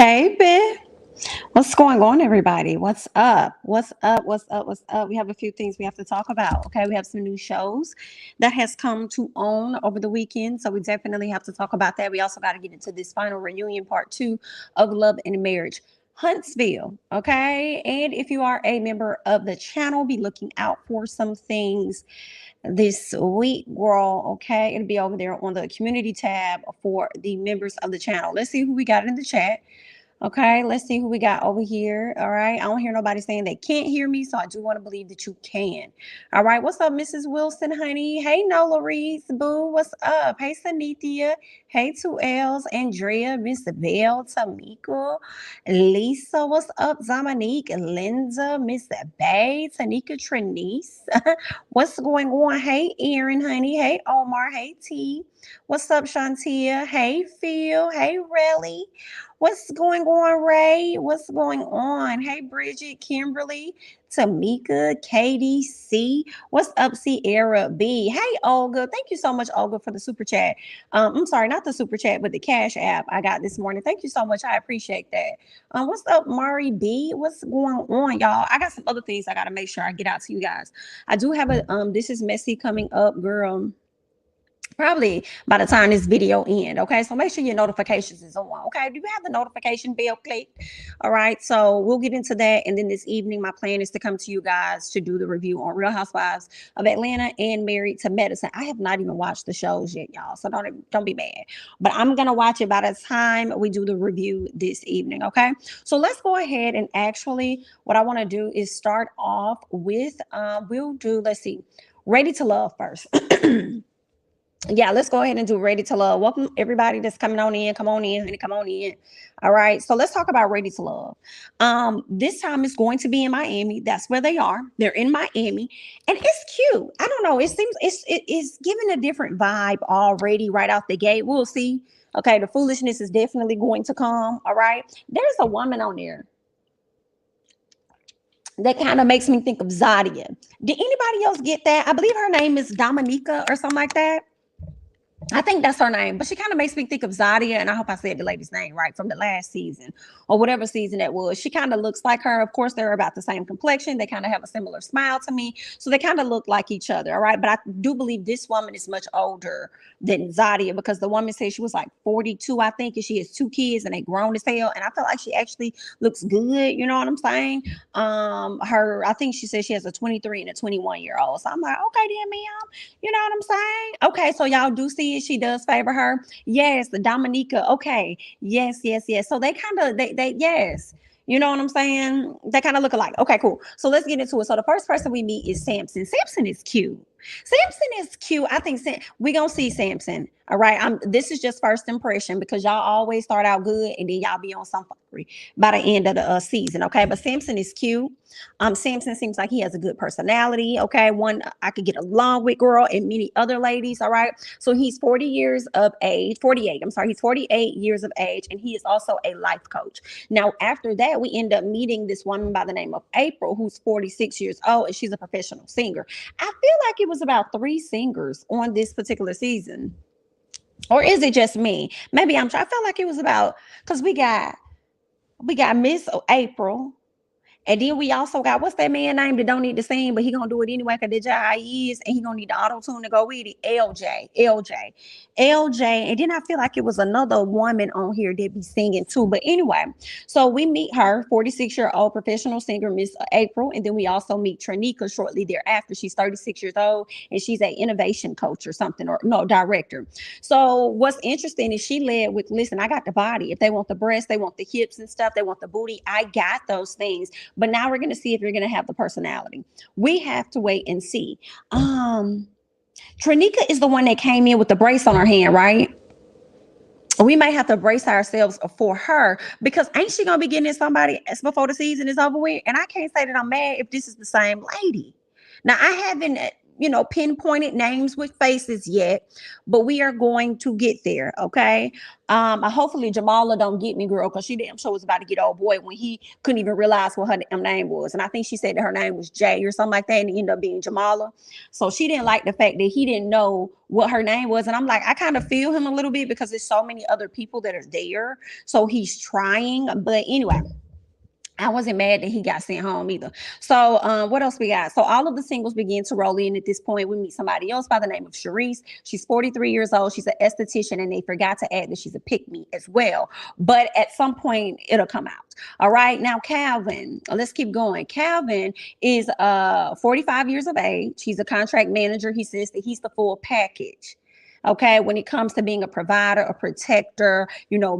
Hey, Ben. What's going on, everybody? What's up? What's up? What's up? What's up? We have a few things we have to talk about. Okay, we have some new shows that has come to own over the weekend, so we definitely have to talk about that. We also got to get into this final reunion part two of Love and Marriage. Huntsville, okay? And if you are a member of the channel, be looking out for some things this week, girl. Okay, it'll be over there on the community tab for the members of the channel. Let's see who we got in the chat. Okay, let's see who we got over here. All right, I don't hear nobody saying they can't hear me, so I do want to believe that you can. All right, what's up, Mrs. Wilson, honey? Hey, Nola Reese, boo, what's up? Hey, Sanithia. Hey, two L's, Andrea, Miss Belle, Tamika, Lisa, what's up? Zamanique, Linda, Miss Bay, Tanika Trinice. What's going on? Hey, Erin, honey. Hey, Omar. Hey, T. What's up, Shantia? Hey, Phil. Hey, Relly. What's going on, Ray? What's going on? Hey, Bridget, Kimberly, Tamika, Katie, C. What's up, Sierra B? Hey, Olga. Thank you so much, Olga, for the super chat. I'm sorry, not the super chat, but the Cash App I got this morning. Thank you so much. I appreciate that. What's up, Mari B? What's going on, y'all? I got some other things I got to make sure I get out to you guys. I do have a This is Messy coming up, girl, probably by the time this video end. Okay, so make sure your notifications is on. Okay, do you have the notification bell clicked? All right, so we'll get into that, and then this evening my plan is to come to you guys to do the review on Real Housewives of Atlanta and Married to Medicine. I have not even watched the shows yet, y'all, so don't be mad, but I'm gonna watch it by the time we do the review this evening. Okay, so let's go ahead and actually what I want to do is start off with let's see, Ready to Love first. Yeah, let's go ahead and do Ready to Love. Welcome everybody that's coming on in. Come on in, honey. Come on in. All right. So let's talk about Ready to Love. This time it's going to be in Miami. That's where they are. They're in Miami, and it's cute. I don't know. It seems it's giving a different vibe already right out the gate. We'll see. Okay, the foolishness is definitely going to come. All right. There's a woman on there that kind of makes me think of Zadia. Did anybody else get that? I believe her name is Dominica or something like that. I think that's her name, but she kind of makes me think of Zadia, and I hope I said the lady's name right, from the last season or whatever season that was. She kind of looks like her. Of course, they're about the same complexion. They kind of have a similar smile to me, so they kind of look like each other. All right, but I do believe this woman is much older than Zadia, because the woman said she was like 42, I think, and she has two kids and they grown as hell. And I feel like she actually looks good. You know what I'm saying? I think she said she has a 23 and a 21-year-old. So I'm like, okay, then, ma'am. You know what I'm saying? Okay, so y'all do see it. She does favor her. Yes, the Dominica. Okay. Yes, yes, yes. So they kind of they yes. You know what I'm saying? They kind of look alike. Okay, cool. So let's get into it. So the first person we meet is Samson. Samson is cute. Samson is cute. I think we're gonna see Samson. All right. This is just first impression, because y'all always start out good and then y'all be on some fuckery by the end of the season. Okay. But Samson is cute. Samson seems like he has a good personality. Okay. One I could get along with, girl, and many other ladies. All right. So he's 40 years of age, 48. I'm sorry, he's 48 years of age, and he is also a life coach. Now, after that, we end up meeting this woman by the name of April, who's 46 years old, and she's a professional singer. I feel like it was about 3 singers on this particular season. Or is it just me? Maybe I felt like it was about, because we got Miss April. And then we also got, what's that man name that don't need to sing, but he gonna do it anyway because that's how he is, and he gonna need the auto tune to go with it. LJ. And then I feel like it was another woman on here that be singing too. But anyway, so we meet her, 46-year-old professional singer, Miss April, and then we also meet Trinica shortly thereafter. She's 36 years old, and she's an innovation coach or something, or no, director. So what's interesting is she led with, listen, I got the body. If they want the breasts, they want the hips and stuff, they want the booty, I got those things. But now we're going to see if you're going to have the personality. We have to wait and see. Trinica is the one that came in with the brace on her hand, right? We may have to brace ourselves for her, because ain't she going to be getting in somebody before the season is over with? And I can't say that I'm mad if this is the same lady. Now, I haven't pinpointed names with faces yet, but we are going to get there. Okay. Hopefully Jamala don't get me, girl, because she damn sure was about to get old boy when he couldn't even realize what her damn name was. And I think she said that her name was Jay or something like that, and it ended up being Jamala. So she didn't like the fact that he didn't know what her name was. And I'm like, I kind of feel him a little bit because there's so many other people that are there. So he's trying. But anyway, I wasn't mad that he got sent home either. So what else we got? So all of the singles begin to roll in at this point. We meet somebody else by the name of Sharice. She's 43 years old. She's an esthetician, and they forgot to add that she's a pick-me as well. But at some point, it'll come out. All right. Now, Calvin, let's keep going. Calvin is 45 years of age. He's a contract manager. He says that he's the full package. Okay, when it comes to being a provider, a protector,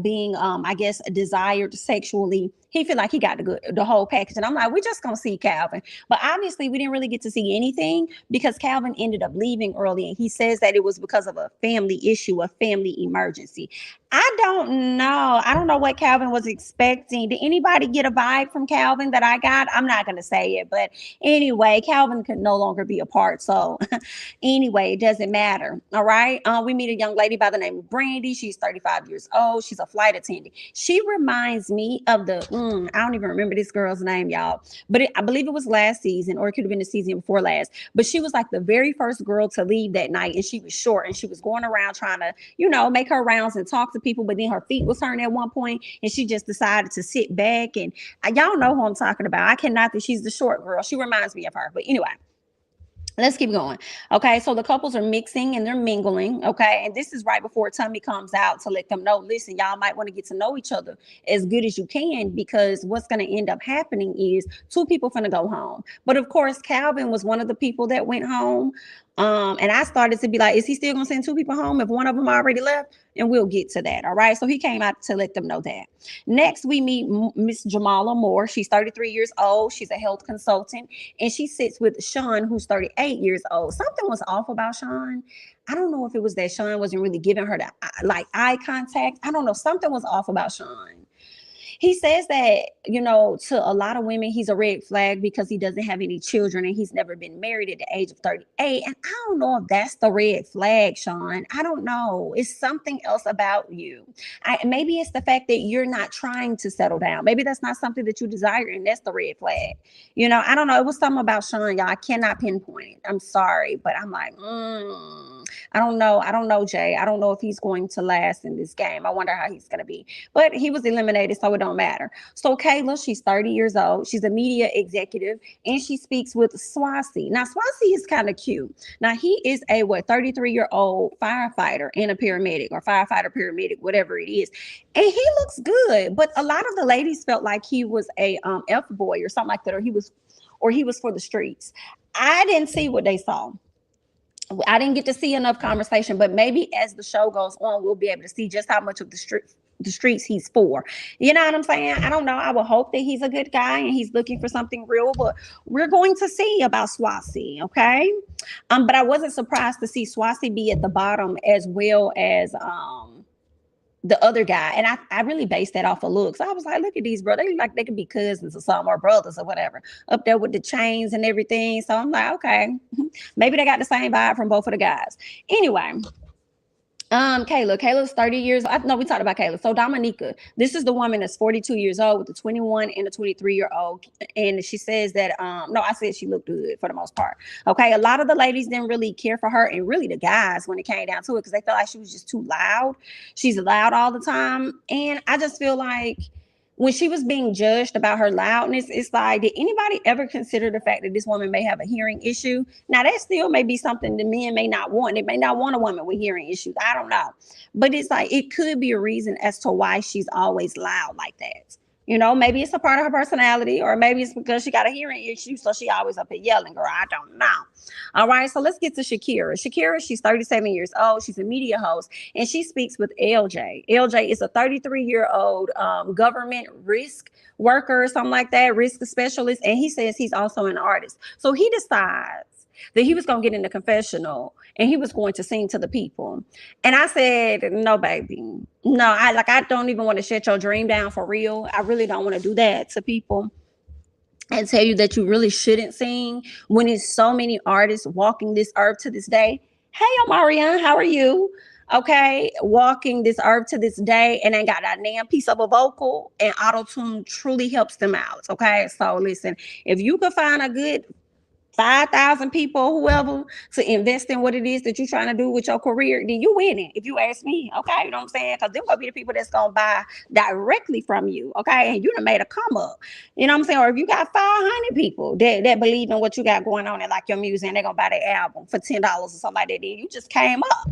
being, I guess, desired sexually, he feel like he got the whole package. And I'm like, we're just gonna see Calvin. But obviously, we didn't really get to see anything because Calvin ended up leaving early, and he says that it was because of a family issue, a family emergency. I don't know what Calvin was expecting. Did anybody get a vibe from Calvin that I got? I'm not gonna say it, but anyway, Calvin could no longer be a part. So anyway, it doesn't matter. All right. We meet a young lady by the name of Brandy. She's 35 years old. She's a flight attendant. She reminds me of I don't even remember this girl's name, y'all. But I believe it was last season, or it could have been the season before last. But she was like the very first girl to leave that night, and she was short, and she was going around trying to, make her rounds and talk to people. But then her feet was hurting at one point, and she just decided to sit back. And y'all know who I'm talking about. I cannot think she's the short girl. She reminds me of her. But anyway. Let's keep going. Okay, so the couples are mixing and they're mingling. Okay, and this is right before Tummy comes out to let them know, listen, y'all might want to get to know each other as good as you can, because what's going to end up happening is two people finna go home. But of course, Calvin was one of the people that went home. And I started to be like, is he still gonna send two people home if one of them already left? And we'll get to that. All right. So he came out to let them know that. Next, we meet Miss Jamala Moore. She's 33 years old. She's a health consultant, and she sits with Sean, who's 38 years old. Something was off about Sean. I don't know if it was that Sean wasn't really giving her the eye contact. I don't know. Something was off about Sean. He says that, to a lot of women, he's a red flag because he doesn't have any children and he's never been married at the age of 38. And I don't know if that's the red flag, Sean. I don't know. It's something else about you. Maybe it's the fact that you're not trying to settle down. Maybe that's not something that you desire, and that's the red flag. I don't know. It was something about Sean, y'all. I cannot pinpoint it. I'm sorry, but I'm like, I don't know. I don't know, Jay. I don't know if he's going to last in this game. I wonder how he's going to be. But he was eliminated, so it don't matter. So Kayla, she's 30 years old. She's a media executive, and she speaks with Swasi. Now, Swasi is kind of cute. Now, he is a 33-year-old firefighter and a paramedic, or firefighter, paramedic, whatever it is. And he looks good. But a lot of the ladies felt like he was a F-boy or something like that, or he was for the streets. I didn't see what they saw. I didn't get to see enough conversation, but maybe as the show goes on, we'll be able to see just how much of the streets he's for. You know what I'm saying? I don't know. I would hope that he's a good guy and he's looking for something real, but we're going to see about Swasi, okay? But I wasn't surprised to see Swasi be at the bottom as well as the other guy. And I really based that off of looks. I was like, look at these brothers. They look like they could be cousins or something, or brothers or whatever, up there with the chains and everything. So I'm like, okay, maybe they got the same vibe from both of the guys. Anyway, Kayla's 30 years. No, we talked about Kayla. So Dominica, this is the woman that's 42 years old with a 21 and a 23-year-old. And she says that, no, I said she looked good for the most part. Okay. A lot of the ladies didn't really care for her, and really the guys when it came down to it, because they felt like she was just too loud. She's loud all the time. And I just feel like when she was being judged about her loudness, it's like, did anybody ever consider the fact that this woman may have a hearing issue? Now, that still may be something the men may not want. They may not want a woman with hearing issues. I don't know. But it's like, it could be a reason as to why she's always loud like that. Maybe it's a part of her personality, or maybe it's because she got a hearing issue, so she always up here yelling, girl. I don't know. All right, so let's get to Shakira. Shakira, she's 37 years old. She's a media host, and she speaks with LJ. LJ is a 33-year-old government risk worker or something like that, risk specialist, and he says he's also an artist. So he decides that he was going to get in the confessional and he was going to sing to the people. And I said, no, baby. No, I don't even want to shut your dream down for real. I really don't want to do that to people. and tell you that you really shouldn't sing when it's so many artists walking this earth to this day. Hey, Omarion, how are you? Okay, walking this earth to this day and ain't got a damn piece of a vocal, and auto tune truly helps them out. Okay, so listen, if you could find a good 5,000 people, whoever, to invest in what it is that you're trying to do with your career, then you winning. If you ask me, okay, you know what I'm saying? Because them gonna be the people that's gonna buy directly from you, okay? And you done made a come up, you know what I'm saying? Or if you got 500 people that believe in what you got going on and like your music, and they're gonna buy the album for $10 or something like that, then you just came up.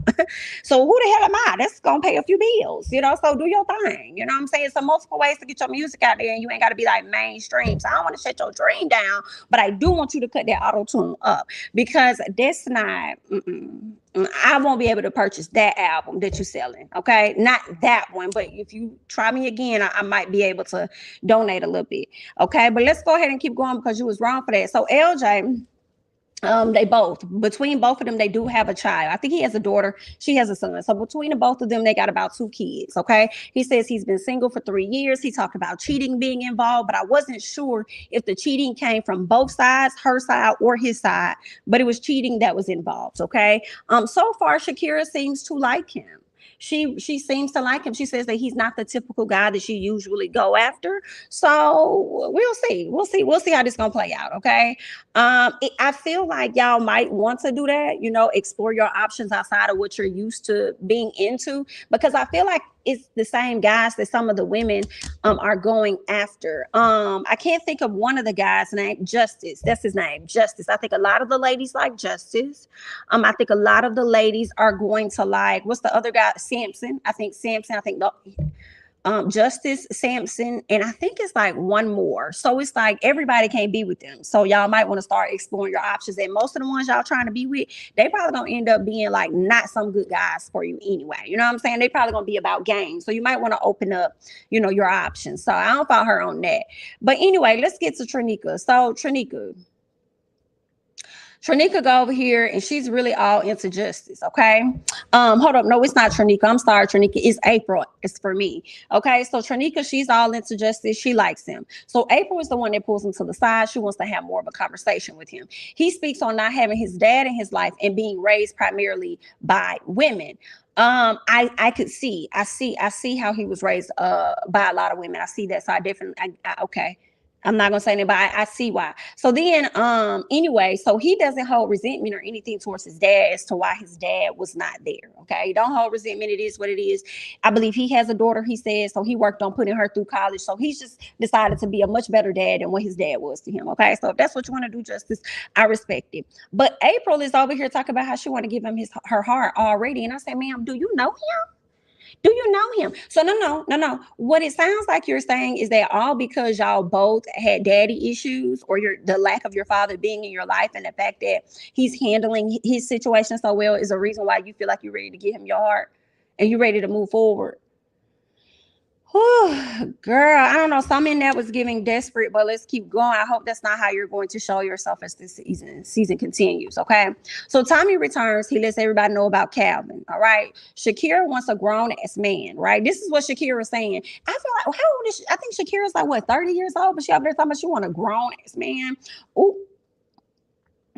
So who the hell am I? That's gonna pay a few bills, you know? So do your thing, you know what I'm saying? So multiple ways to get your music out there, and you ain't gotta be like mainstream. So I don't want to shut your dream down, but I do want you to cut that auto tune up, because that's not. I won't be able to purchase that album that you're selling. Okay, not that one, but if you try me again, I might be able to donate a little bit. Okay, but let's go ahead and keep going because you was wrong for that. So LJ, they both, between both of them, they do have a child. I think he has a daughter, she has a son. So between the both of them, they got about 2 kids. Okay, he says he's been single for 3 years. He talked about cheating being involved, but I wasn't sure if the cheating came from both sides, her side or his side, but it was cheating that was involved. Okay, so far Shakira seems to like him. She seems to like him. She says that he's not the typical guy that she usually go after. So we'll see. We'll see how this gonna play out. Okay. I feel like y'all might want to do that, you know, explore your options outside of what you're used to being into, because I feel like it's the same guys that some of the women are going after. I can't think of one of the guys' name. Justice. That's his name. Justice. I think a lot of the ladies like Justice. I think a lot of the ladies are going to like, what's the other guy? Samson. I think Samson. I think the Justice, Sampson, and I think it's like one more. So it's like everybody can't be with them. So y'all might want to start exploring your options. And most of the ones y'all trying to be with, they probably gonna end up being like not some good guys for you anyway. You know what I'm saying? They probably gonna be about games. So you might want to open up, you know, your options. So I don't follow her on that. But anyway, let's get to Trinika. So Trinika go over here and she's really all into Justice. Okay. Hold up. No, it's not Trinika. I'm sorry, Trinika. It's April. It's for me. Okay. So Trinika, she's all into Justice. She likes him. So April is the one that pulls him to the side. She wants to have more of a conversation with him. He speaks on not having his dad in his life and being raised primarily by women. I see how he was raised by a lot of women. I see that. So I definitely okay. I'm not gonna say anything, but I see why. So then, anyway, so he doesn't hold resentment or anything towards his dad as to why his dad was not there. Okay, don't hold resentment. It is what it is. I believe he has a daughter. He says so. He worked on putting her through college. So he's just decided to be a much better dad than what his dad was to him. Okay, so if that's what you want to do, Justice, I respect it. But April is over here talking about how she want to give him her heart already, and I say, ma'am, do you know him? Do you know him? So no. What it sounds like you're saying is that all because y'all both had daddy issues, or the lack of your father being in your life, and the fact that he's handling his situation so well is a reason why you feel like you're ready to give him your heart and you're ready to move forward. Whew, girl, I don't know. Some in that was giving desperate, but let's keep going. I hope that's not how you're going to show yourself as this season continues. Okay. So Tommy returns. He lets everybody know about Calvin. All right. Shakira wants a grown ass man. Right. This is what Shakira is saying. I feel like, how old is she? I think Shakira's like what, 30 years old, but she up there talking about she want a grown ass man. Ooh,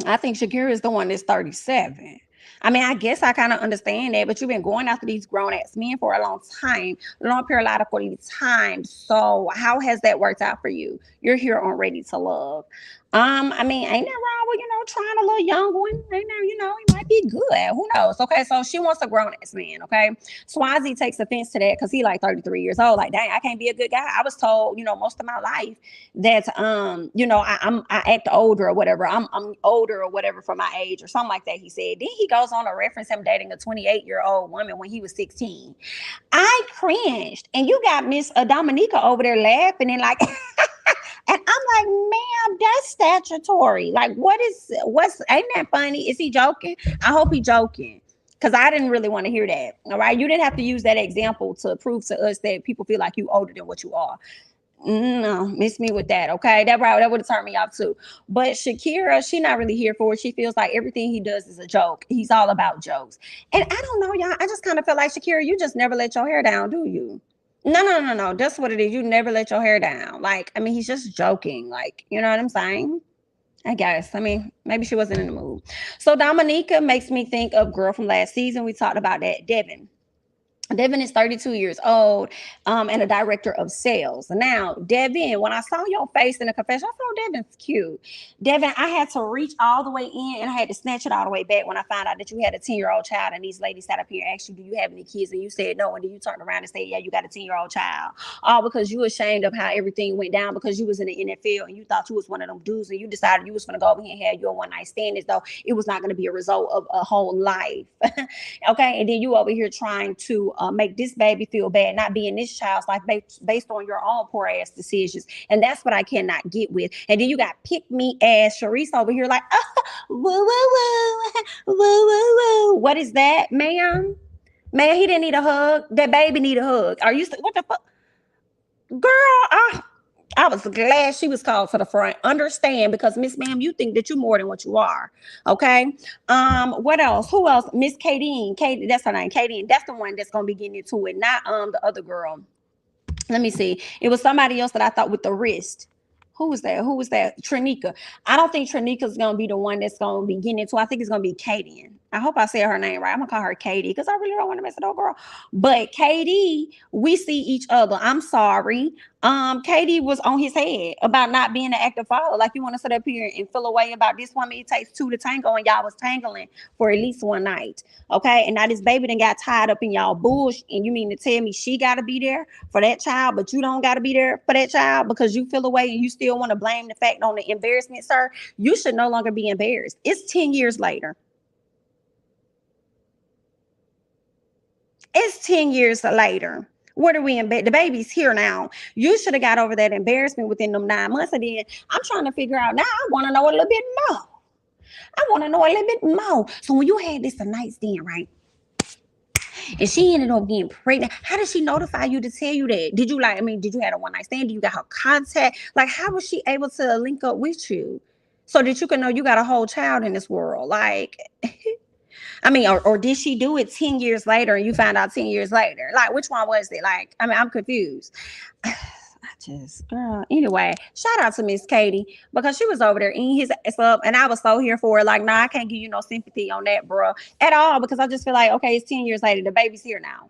I think Shakira is the one that's 37. I mean, I guess I kind of understand that, but you've been going after these grown ass men for a long periodical time. So how has that worked out for you? You're here on Ready to Love. I mean, ain't that wrong with, trying a little young one? Ain't there, he might be good. Who knows? Okay, so she wants a grown ass man. Okay, Swazi takes offense to that because he like 33 years old. Like, dang, I can't be a good guy. I was told, most of my life that I act older or whatever. I'm older or whatever for my age or something like that. He said. Then he goes on to reference him dating a 28-year-old woman when he was 16. I cringed, and you got Miss Dominica over there laughing and like. And I'm like, ma'am, that's statutory. Like, ain't that funny? Is he joking? I hope he joking. Because I didn't really want to hear that. All right. You didn't have to use that example to prove to us that people feel like you older than what you are. No, miss me with that. Okay. That would have turned me off too. But Shakira, she's not really here for it. She feels like everything he does is a joke. He's all about jokes. And I don't know, y'all. I just kind of feel like, Shakira, you just never let your hair down, do you? No. That's what it is. You never let your hair down. Like, I mean, he's just joking. Like, you know what I'm saying? I guess. I mean, maybe she wasn't in the mood. So Dominica makes me think of girl from last season. We talked about that, Devin. Devin is 32 years old, and a director of sales. Now, Devin, when I saw your face in the confession, I thought Devin's cute. Devin, I had to reach all the way in and I had to snatch it all the way back when I found out that you had a 10-year-old child. And these ladies sat up here and asked you, do you have any kids? And you said no. And then you turned around and said, yeah, you got a 10-year-old child. All because you were ashamed of how everything went down because you was in the NFL and you thought you was one of them dudes and you decided you was going to go over here and have your one night stand as though it was not going to be a result of a whole life. Okay, and then you over here trying to make this baby feel bad, not being this child's life based on your own poor ass decisions, and that's what I cannot get with. And then you got pick me ass Sharice over here like, oh, woo woo woo, woo woo woo. What is that, ma'am? Man, he didn't need a hug. That baby need a hug. Are you what the fuck, girl? I was glad she was called to the front. Understand, because Miss Ma'am, you think that you're more than what you are. Okay. What else? Who else? Miss Katie. Katie, that's her name. Katie. That's the one that's gonna be getting into it, not the other girl. Let me see. It was somebody else that I thought with the wrist. Who was that? Who was that? Trinika. I don't think Trinika's gonna be the one that's gonna be getting into. I think it's gonna be Katie. I hope I said her name right. I'm gonna call her Katie because I really don't want to mess it up, girl. But Katie, we see each other. I'm sorry. Katie was on his head about not being an active father. Like, you want to sit up here and feel away about this woman. It takes two to tango, and y'all was tangling for at least one night. Okay. And now this baby then got tied up in y'all bush. And you mean to tell me she gotta be there for that child, but you don't gotta be there for that child because you feel away and you still want to blame the fact on the embarrassment, sir? You should no longer be embarrassed. It's 10 years later. It's 10 years later. What are we in bed? The baby's here now. You should have got over that embarrassment within them 9 months. And then I'm trying to figure out now. I want to know a little bit more. I want to know a little bit more. So when you had this a night stand, right? And she ended up getting pregnant. How did she notify you to tell you that? Did you did you have a one night stand? Did you got her contact? Like, how was she able to link up with you so that you can know you got a whole child in this world? Like, or did she do it 10 years later and you found out 10 years later? Like, which one was it? Like, I'm confused. Girl, anyway, shout out to Miss Katie because she was over there eating his ass up and I was so here for it. Like, nah, I can't give you no sympathy on that, bro, at all, because I just feel like, okay, it's 10 years later. The baby's here now.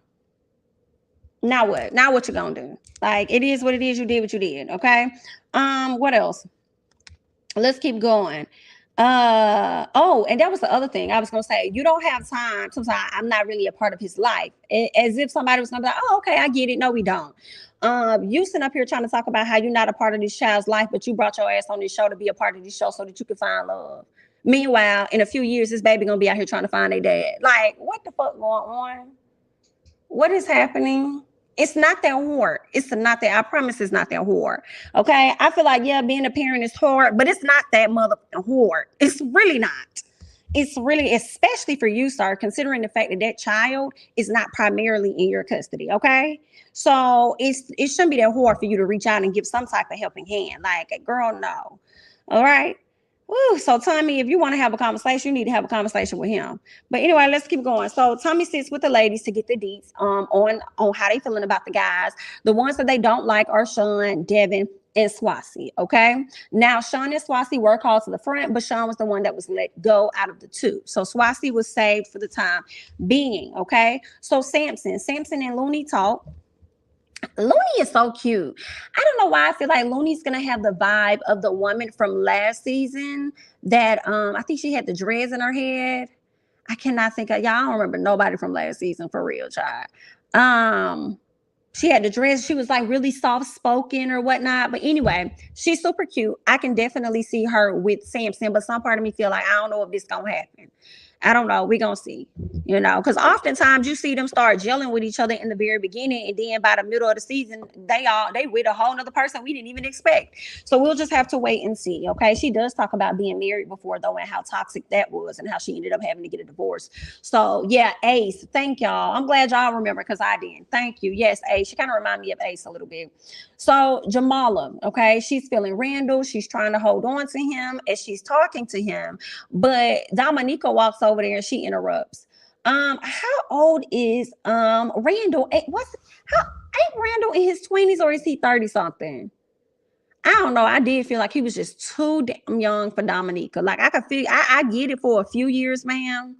Now what? Now what you gonna do? Like, it is what it is. You did what you did. Okay. What else? Let's keep going. And that was the other thing I was gonna say. You don't have time. Sometimes I'm not really a part of his life. As if somebody was gonna be like, oh, okay, I get it. No, we don't. You sitting up here trying to talk about how you're not a part of this child's life, but you brought your ass on this show to be a part of this show so that you can find love. Meanwhile, in a few years, this baby gonna be out here trying to find their dad. Like, what the fuck going on? What is happening? It's not that hard. It's not that. I promise it's not that hard. Okay. I feel like, yeah, being a parent is hard, but it's not that motherfucking hard. It's really not. It's really, especially for you, sir, considering the fact that that child is not primarily in your custody. Okay. So it shouldn't be that hard for you to reach out and give some type of helping hand. Like, girl, no. All right. Woo, so Tommy, if you want to have a conversation, you need to have a conversation with him. But anyway, let's keep going. So Tommy sits with the ladies to get the deets on how they feeling about the guys. The ones that they don't like are Sean, Devin, and Swasi. Okay. Now Sean and Swasi were called to the front, but Sean was the one that was let go out of the two. So Swasi was saved for the time being. Okay. So Samson and Looney talk. Looney is so cute. I don't know why I feel like Looney's gonna have the vibe of the woman from last season that I think she had the dreads in her head. I cannot think of y'all. I don't remember nobody from last season for real, child. She had the dreads. She was like really soft spoken or whatnot. But anyway, she's super cute. I can definitely see her with Samson, but some part of me feel like I don't know if this gonna happen. I don't know. We're going to see, because oftentimes you see them start gelling with each other in the very beginning. And then by the middle of the season, they with a whole nother person we didn't even expect. So we'll just have to wait and see. Okay. She does talk about being married before, though, and how toxic that was and how she ended up having to get a divorce. So, yeah, Ace. Thank y'all. I'm glad y'all remember because I didn't. Thank you. Yes, Ace. She kind of reminded me of Ace a little bit. So Jamala, okay, she's feeling Randall. She's trying to hold on to him as she's talking to him. But Dominica walks over there and she interrupts. How old is Randall? What's how ain't Randall in his 20s or is he 30 something? I don't know. I did feel like he was just too damn young for Dominica. Like I could feel, I get it for a few years, ma'am,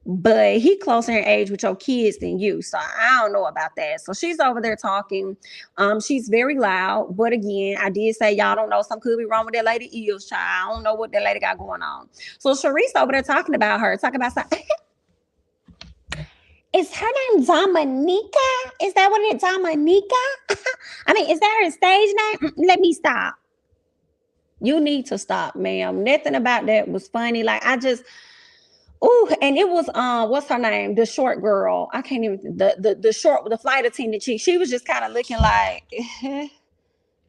but he closer in age with your kids than you. So I don't know about that. So she's over there talking. She's very loud, but again, I did say y'all don't know. Something could be wrong with that lady Eels, child. I don't know what that lady got going on. So Sharice over there talking about her, talking about something. Is her name Dominica? Is that what it is? Dominica? I mean, is that her stage name? Let me stop. You need to stop, ma'am. Nothing about that was funny. Like I just, ooh, and it was what's her name? The short girl. I can't even the short the flight attendant chick. She was just kind of looking like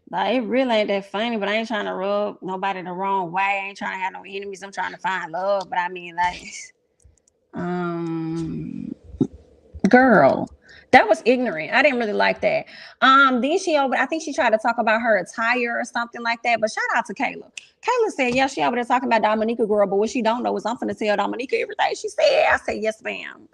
like it really ain't that funny, but I ain't trying to rub nobody the wrong way. I ain't trying to have no enemies. I'm trying to find love. But I mean like girl, that was ignorant. I didn't really like that. Then she over, I think she tried to talk about her attire or something like that. But shout out to Kayla. Kayla said, yeah, she over there talking about Dominica girl, but what she don't know is I'm finna tell Dominica everything she said. I said, yes, ma'am.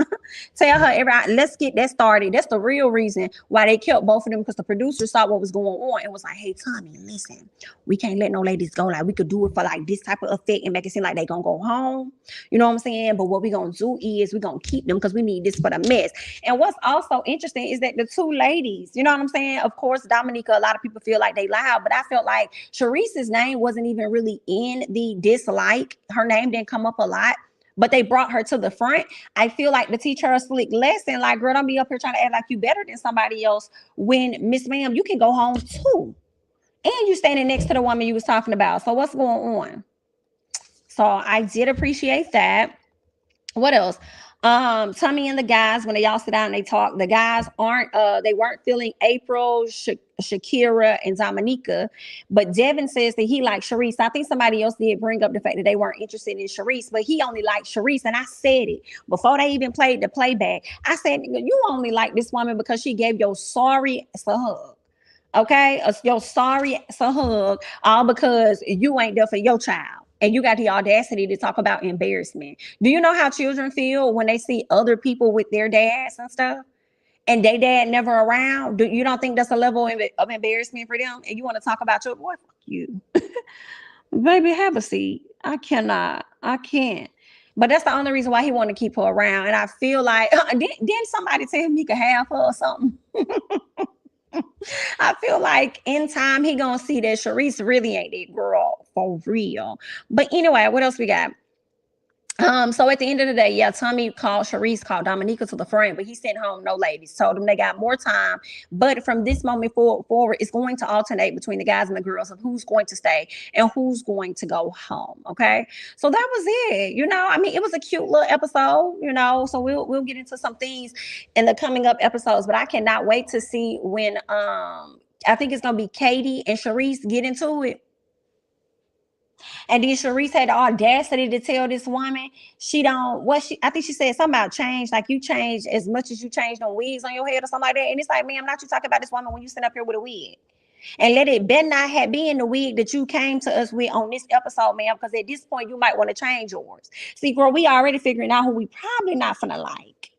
Tell her let's get that started. That's the real reason why they killed both of them, because the producer saw what was going on and was like, hey, Tommy, listen, we can't let no ladies go. Like we could do it for like this type of effect and make it seem like they gonna go home. You know what I'm saying? But what we gonna do is we gonna keep them because we need this for the mess. And what's also interesting is that the two ladies, you know what I'm saying? Of course, Dominica, a lot of people feel like they loud, but I felt like Sharice's name wasn't even really in the dislike. Her name didn't come up a lot, but they brought her to the front. I feel like to teach her a slick lesson, like, girl, don't be up here trying to act like you better than somebody else when, Miss Ma'am, you can go home too. And you standing next to the woman you was talking about. So what's going on? So I did appreciate that. What else? Tommy and the guys, when they all sit down and they talk, the guys they weren't feeling April, Shakira, and Dominica, but Devin says that he liked Sharice. I think somebody else did bring up the fact that they weren't interested in Sharice, but he only liked Sharice. And I said it before they even played the playback. I said, you only like this woman because she gave your sorry ass a hug. Okay, your sorry ass a hug, all because you ain't there for your child. And you got the audacity to talk about embarrassment. Do you know how children feel when they see other people with their dads and stuff, and their dad never around? You don't think that's a level of embarrassment for them? And you want to talk about your boy? Fuck you, baby. Have a seat. I cannot. I can't. But that's the only reason why he wanted to keep her around. And I feel like didn't somebody tell him he could have her or something? I feel like in time he gonna see that Sharice really ain't that girl for real. But anyway, what else we got? So at the end of the day, yeah, Tommy called Dominica to the front, but he sent home no ladies. Told them they got more time. But from this moment forward, it's going to alternate between the guys and the girls of who's going to stay and who's going to go home. Okay. So that was it. You know, I mean, it was a cute little episode, you know. So we'll get into some things in the coming up episodes, but I cannot wait to see when I think it's gonna be Katie and Sharice get into it. And then Sharice had the audacity to tell this woman she don't I think she said something about change, like you change as much as you change them wigs on your head or something like that. And it's like, ma'am, not you talking about this woman when you sit up here with a wig. And let it better not have been the wig that you came to us with on this episode, ma'am, because at this point you might want to change yours. See, girl, we already figuring out who we probably not gonna like.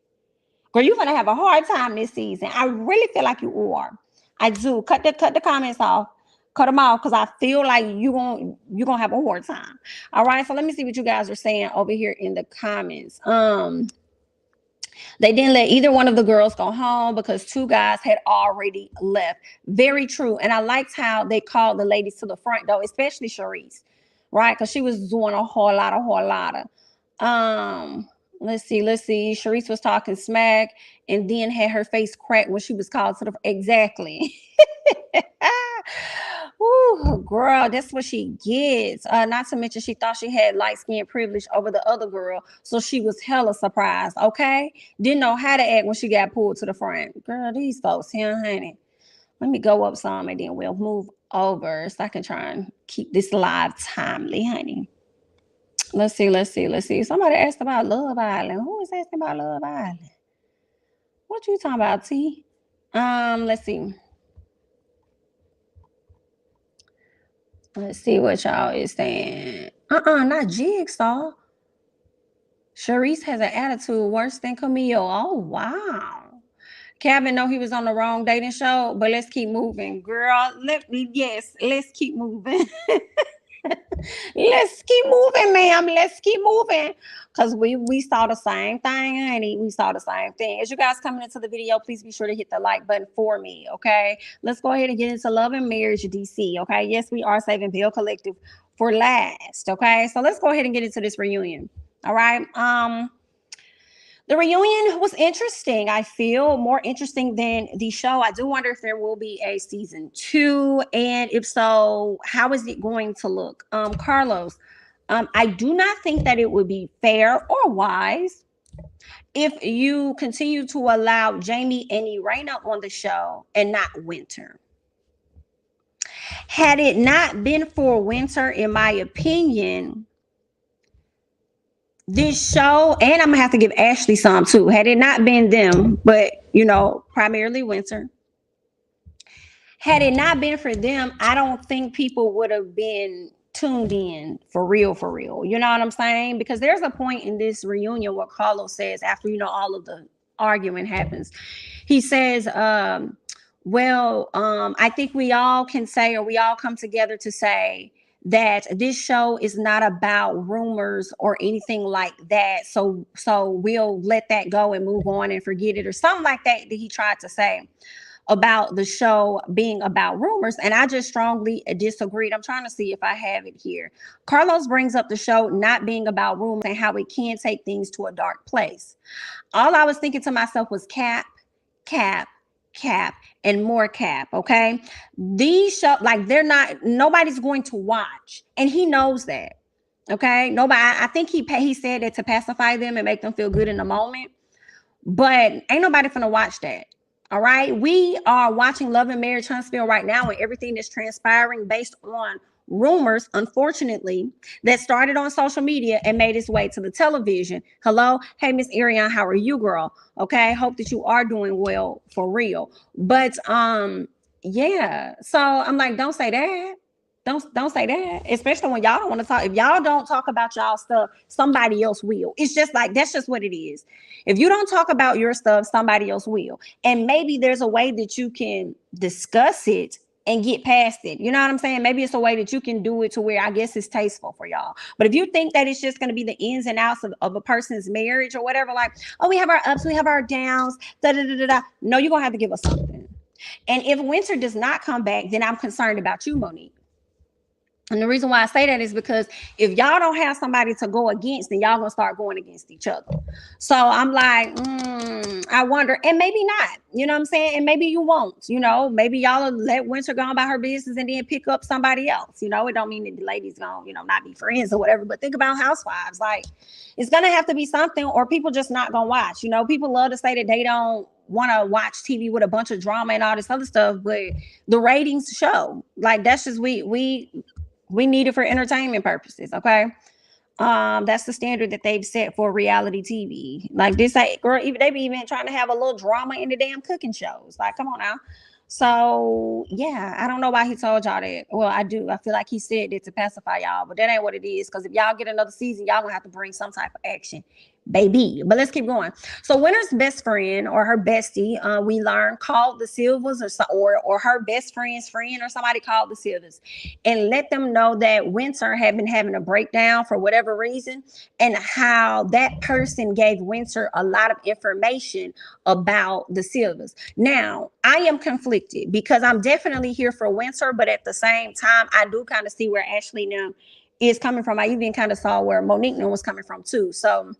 Girl, you're gonna have a hard time this season. I really feel like you are. I do. Cut the comments off. Cut them off because I feel like you're gonna have a hard time. All right, so let me see what you guys are saying over here in the comments. They didn't let either one of the girls go home because two guys had already left. Very true. And I liked how they called the ladies to the front though, especially Sharice, right? Because she was doing a whole lot of. Let's see. Sharice was talking smack and then had her face cracked when she was called to the exactly. Ooh, girl, that's what she gets. Not to mention she thought she had light skin privilege over the other girl, so she was hella surprised. Okay, didn't know how to act when she got pulled to the front. Girl, these folks here, honey. Let me go up some and then we'll move over so I can try and keep this live timely, honey. Let's see. Somebody asked about Love Island. Who is asking about Love Island? What you talking about, T? Let's see. Let's see what y'all is saying. Not Jigsaw. Sharice has an attitude worse than Camille. Oh, wow. Kevin know he was on the wrong dating show, but let's keep moving, girl. Let's keep moving. Let's keep moving, ma'am. Let's keep moving. Because we saw the same thing, honey. We saw the same thing. As you guys coming into the video, please be sure to hit the like button for me, okay? Let's go ahead and get into Love and Marriage DC, okay? Yes, we are saving Belle Collective for last, okay? So let's go ahead and get into this reunion, all right? The reunion was interesting. I feel more interesting than the show. I do wonder if there will be a season 2, and if so, how is it going to look? Carlos, I do not think that it would be fair or wise if you continue to allow Jamie and Irena on the show and not Winter. Had it not been for Winter, in my opinion, this show, and I'm gonna have to give Ashley some too. Had it not been them, but primarily Winter. Had it not been for them, I don't think people would have been tuned in for real, for real. You know what I'm saying? Because there's a point in this reunion where Carlos says, after all of the argument happens, he says, I think we all can say, or we all come together to say, that this show is not about rumors or anything like that. So we'll let that go and move on and forget it, or something like that he tried to say about the show being about rumors. And I just strongly disagreed. I'm trying to see if I have it here. Carlos brings up the show not being about rumors and how it can take things to a dark place. All I was thinking to myself was cap, and more cap. Okay, these show, like, nobody's going to watch, and he knows that. Okay, nobody. I think he said it to pacify them and make them feel good in the moment, but ain't nobody finna watch that. All right, we are watching Love and Marriage Huntsville right now, and everything that's transpiring based on rumors, unfortunately, that started on social media and made its way to the television. Hello, hey, Miss Ariane, how are you, girl? Okay, hope that you are doing well for real. But yeah. So I'm like, don't say that. Don't say that, especially when y'all don't want to talk. If y'all don't talk about y'all stuff, somebody else will. It's just like, that's just what it is. If you don't talk about your stuff, somebody else will. And maybe there's a way that you can discuss it and get past it. You know what I'm saying? Maybe it's a way that you can do it to where, I guess, it's tasteful for y'all. But if you think that it's just going to be the ins and outs of a person's marriage or whatever, like, oh, we have our ups, we have our downs, no, you're going to have to give us something. And if Winter does not come back, then I'm concerned about you, Monique. And the reason why I say that is because if y'all don't have somebody to go against, then y'all gonna start going against each other. So I'm like, I wonder, and maybe not, you know what I'm saying? And maybe you won't, maybe y'all will let Winter go on about her business and then pick up somebody else. It don't mean that the ladies gonna, not be friends or whatever, but think about housewives. Like, it's gonna have to be something, or people just not gonna watch. People love to say that they don't want to watch TV with a bunch of drama and all this other stuff, but the ratings show. Like, that's just, we need it for entertainment purposes, okay? That's the standard that they've set for reality TV. Like, this, girl, they be even trying to have a little drama in the damn cooking shows. Like, come on now. So yeah, I don't know why he told y'all that. Well, I do. I feel like he said it to pacify y'all, but that ain't what it is. Because if y'all get another season, y'all gonna have to bring some type of action, baby. But let's keep going. So Winter's best friend, or her bestie, we learned, called the Silvers, or her best friend's friend, or somebody called the Silvers and let them know that Winter had been having a breakdown for whatever reason, and how that person gave Winter a lot of information about the Silvers. Now, I am conflicted because I'm definitely here for Winter, but at the same time, I do kind of see where Ashley now is coming from. I even kind of saw where Monique was coming from too. So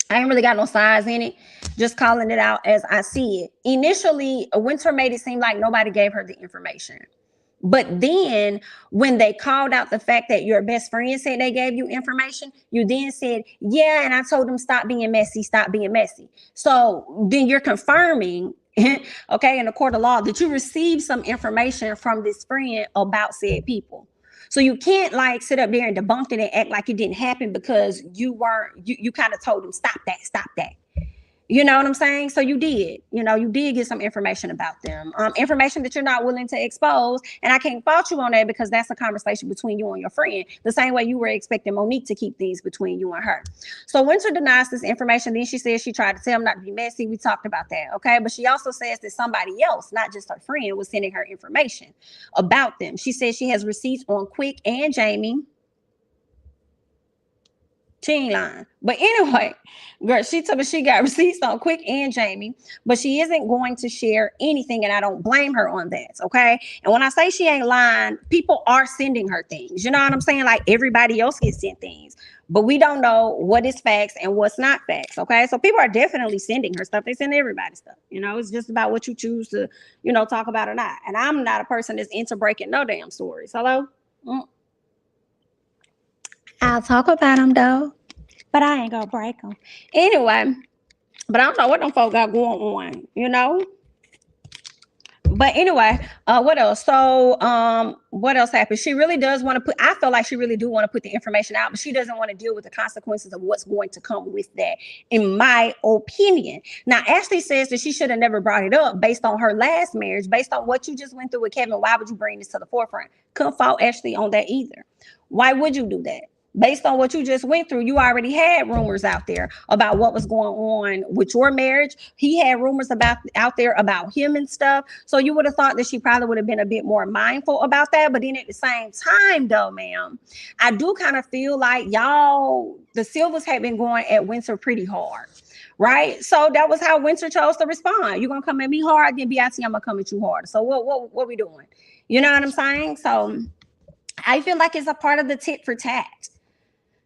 I ain't really got no size in it, just calling it out as I see it. Initially, Winter made it seem like nobody gave her the information. But then when they called out the fact that your best friend said they gave you information, you then said, yeah, and I told them stop being messy. So then you're confirming, okay, in the court of law, that you received some information from this friend about said people. So you can't like sit up there and debunk it and act like it didn't happen because you kind of told them stop that. You know what I'm saying? So you did, you did get some information about them, information that you're not willing to expose. And I can't fault you on that because that's a conversation between you and your friend. The same way you were expecting Monique to keep things between you and her. So Winter denies this information. Then she says she tried to tell him not to be messy. We talked about that. Okay. But she also says that somebody else, not just her friend, was sending her information about them. She says she has receipts on Quick and Jamie. She ain't lying. But anyway, girl, she told me she got receipts on Quick and Jamie, but she isn't going to share anything, and I don't blame her on that, okay? And when I say she ain't lying, people are sending her things. You know what I'm saying? Like everybody else gets sent things, but we don't know what is facts and what's not facts, okay? So people are definitely sending her stuff. They send everybody stuff. It's just about what you choose to, talk about or not. And I'm not a person that's into breaking no damn stories. Hello? I'll talk about them though, but I ain't gonna break them. Anyway, but I don't know what them folk got going on. But anyway, what else? So, what else happened? She really does want to I feel like she really do want to put the information out, but she doesn't want to deal with the consequences of what's going to come with that, in my opinion. Now, Ashley says that she should have never brought it up based on her last marriage, based on what you just went through with Kevin. Why would you bring this to the forefront? Couldn't fault Ashley on that either. Why would you do that? Based on what you just went through, you already had rumors out there about what was going on with your marriage. He had rumors out there about him and stuff. So you would have thought that she probably would have been a bit more mindful about that. But then at the same time, though, ma'am, I do kind of feel like the Silvers had been going at Winter pretty hard. Right. So that was how Winter chose to respond. You're going to come at me hard, then BIT, I'm going to come at you hard. So what we doing? You know what I'm saying? So I feel like it's a part of the tit for tat.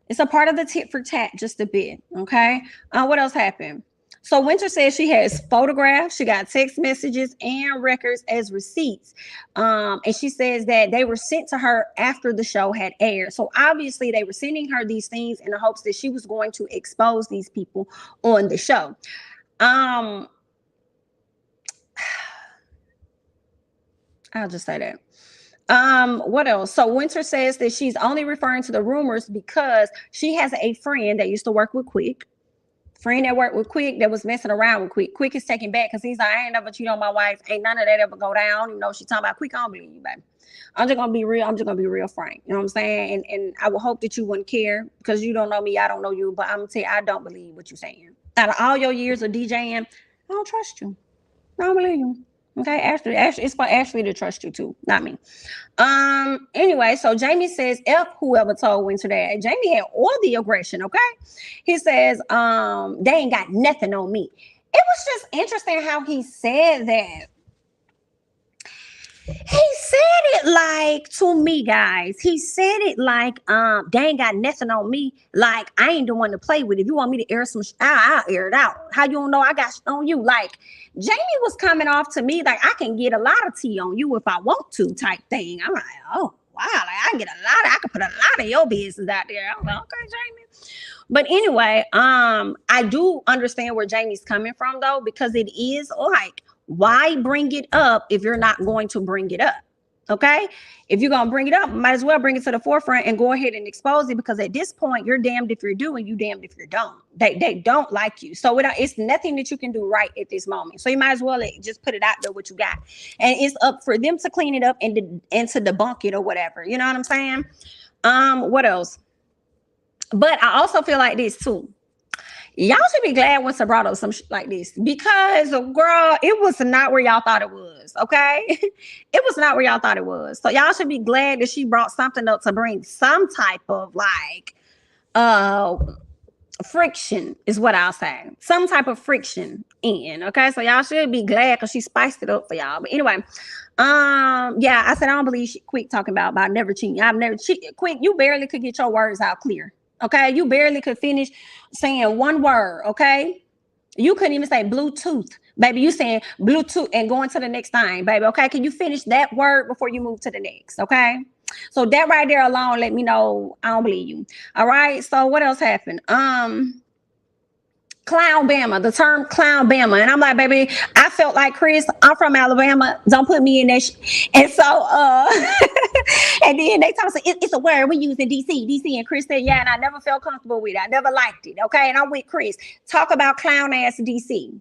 It's a part of the tit for tat just a bit, okay? What else happened? So Winter says she has photographs, she got text messages and records as receipts. And she says that they were sent to her after the show had aired. So obviously they were sending her these things in the hopes that she was going to expose these people on the show. I'll just say that. What else? So Winter says that she's only referring to the rumors because she has a friend that used to work with Quick. Friend that worked with Quick that was messing around with Quick. Quick is taking back because he's like, I ain't never cheat on my wife. Ain't none of that ever go down. She talking about Quick. I don't believe you, baby. I'm just gonna be real. I'm just gonna be real frank. You know what I'm saying? And I would hope that you wouldn't care because you don't know me. I don't know you. But I'm gonna tell you, I don't believe what you're saying. Out of all your years of DJing, I don't trust you. I don't believe you. Okay, Ashley, it's for Ashley to trust you too, not me. Anyway, so Jamie says, F whoever told Winter that. Jamie had all the aggression, okay? He says, they ain't got nothing on me. It was just interesting how he said that. He said it like, to me, guys, he said it like, they ain't got nothing on me. Like, I ain't the one to play with. If you want me to air some I'll air it out. How you don't know I got on you? Like, Jamie was coming off to me like, I can get a lot of tea on you if I want to type thing. I'm like, oh, wow. Like, I can get I can put a lot of your business out there. I'm like, okay, Jamie. But anyway, I do understand where Jamie's coming from, though, because it is like, why bring it up if you're not going to bring it up? Okay, if you're gonna bring it up, might as well bring it to the forefront and go ahead and expose it, because at this point you're damned if you're doing, you damned if you don't. They don't like you, so it's nothing that you can do right at this moment. So you might as well just put it out there what you got, and it's up for them to clean it up and to debunk it or whatever. You know what I'm saying? What else? But I also feel like this too. Y'all should be glad Winter brought up some shit like this, because girl, it was not where y'all thought it was. Okay, it was not where y'all thought it was. So y'all should be glad that she brought something up to bring some type of like friction, is what I'll say. Some type of friction in. Okay, so y'all should be glad because she spiced it up for y'all. But anyway, yeah, I said I don't believe Quick talking about never cheating. I've never cheated. Quick, you barely could get your words out clear. Okay, you barely could finish saying one word. Okay, you couldn't even say Bluetooth, baby. You saying Bluetooth and going to the next thing, baby. Okay, can you finish that word before you move to the next? Okay, so that right there alone let me know I don't believe you. All right, so what else happened? Clown Bama, the term clown Bama. And I'm like, baby, I felt like Chris, I'm from Alabama. Don't put me in that And so and then they told me it's a word we use in DC. And Chris said, yeah, and I never felt comfortable with it. I never liked it. Okay. And I'm with Chris. Talk about clown ass DC.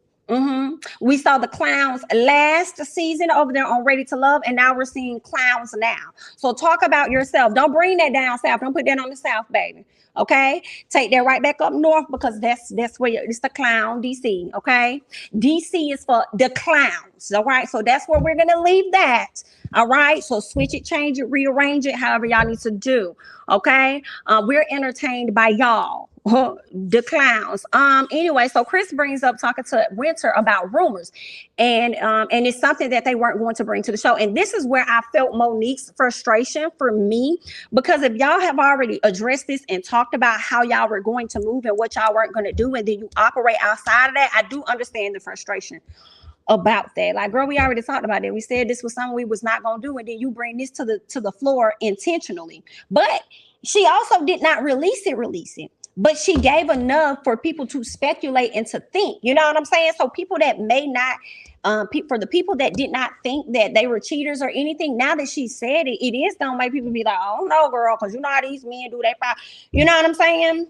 We saw the clowns last season over there on Ready to Love, and now we're seeing clowns now. So talk about yourself. Don't bring that down south. Don't put that on the south, baby. Okay, take that right back up north because that's where it's the clown DC. Okay, DC is for the clowns. All right, so that's where we're gonna leave that. All right, so switch it, change it, rearrange it, however y'all need to do. Okay, we're entertained by y'all. The clowns. Anyway, so Chris brings up talking to Winter about rumors, and it's something that they weren't going to bring to the show. And this is where I felt Monique's frustration for me, because if y'all have already addressed this and talked about how y'all were going to move and what y'all weren't going to do, and then you operate outside of that, I do understand the frustration about that. Like, girl, we already talked about it. We said this was something we was not gonna do, and then you bring this to the floor intentionally. But she also did not release it. But she gave enough for people to speculate and to think. You know what I'm saying? So people that may not, for the people that did not think that they were cheaters or anything, now that she said it, it is gonna make people be like, oh no, girl, because you know how these men do. They probably, you know what I'm saying?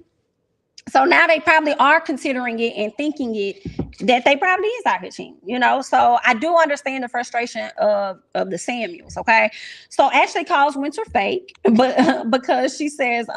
So now they probably are considering it and thinking it that they probably is out here cheating, you know. So I do understand the frustration of the Samuels. Okay, so Ashley calls Winter fake, but because she says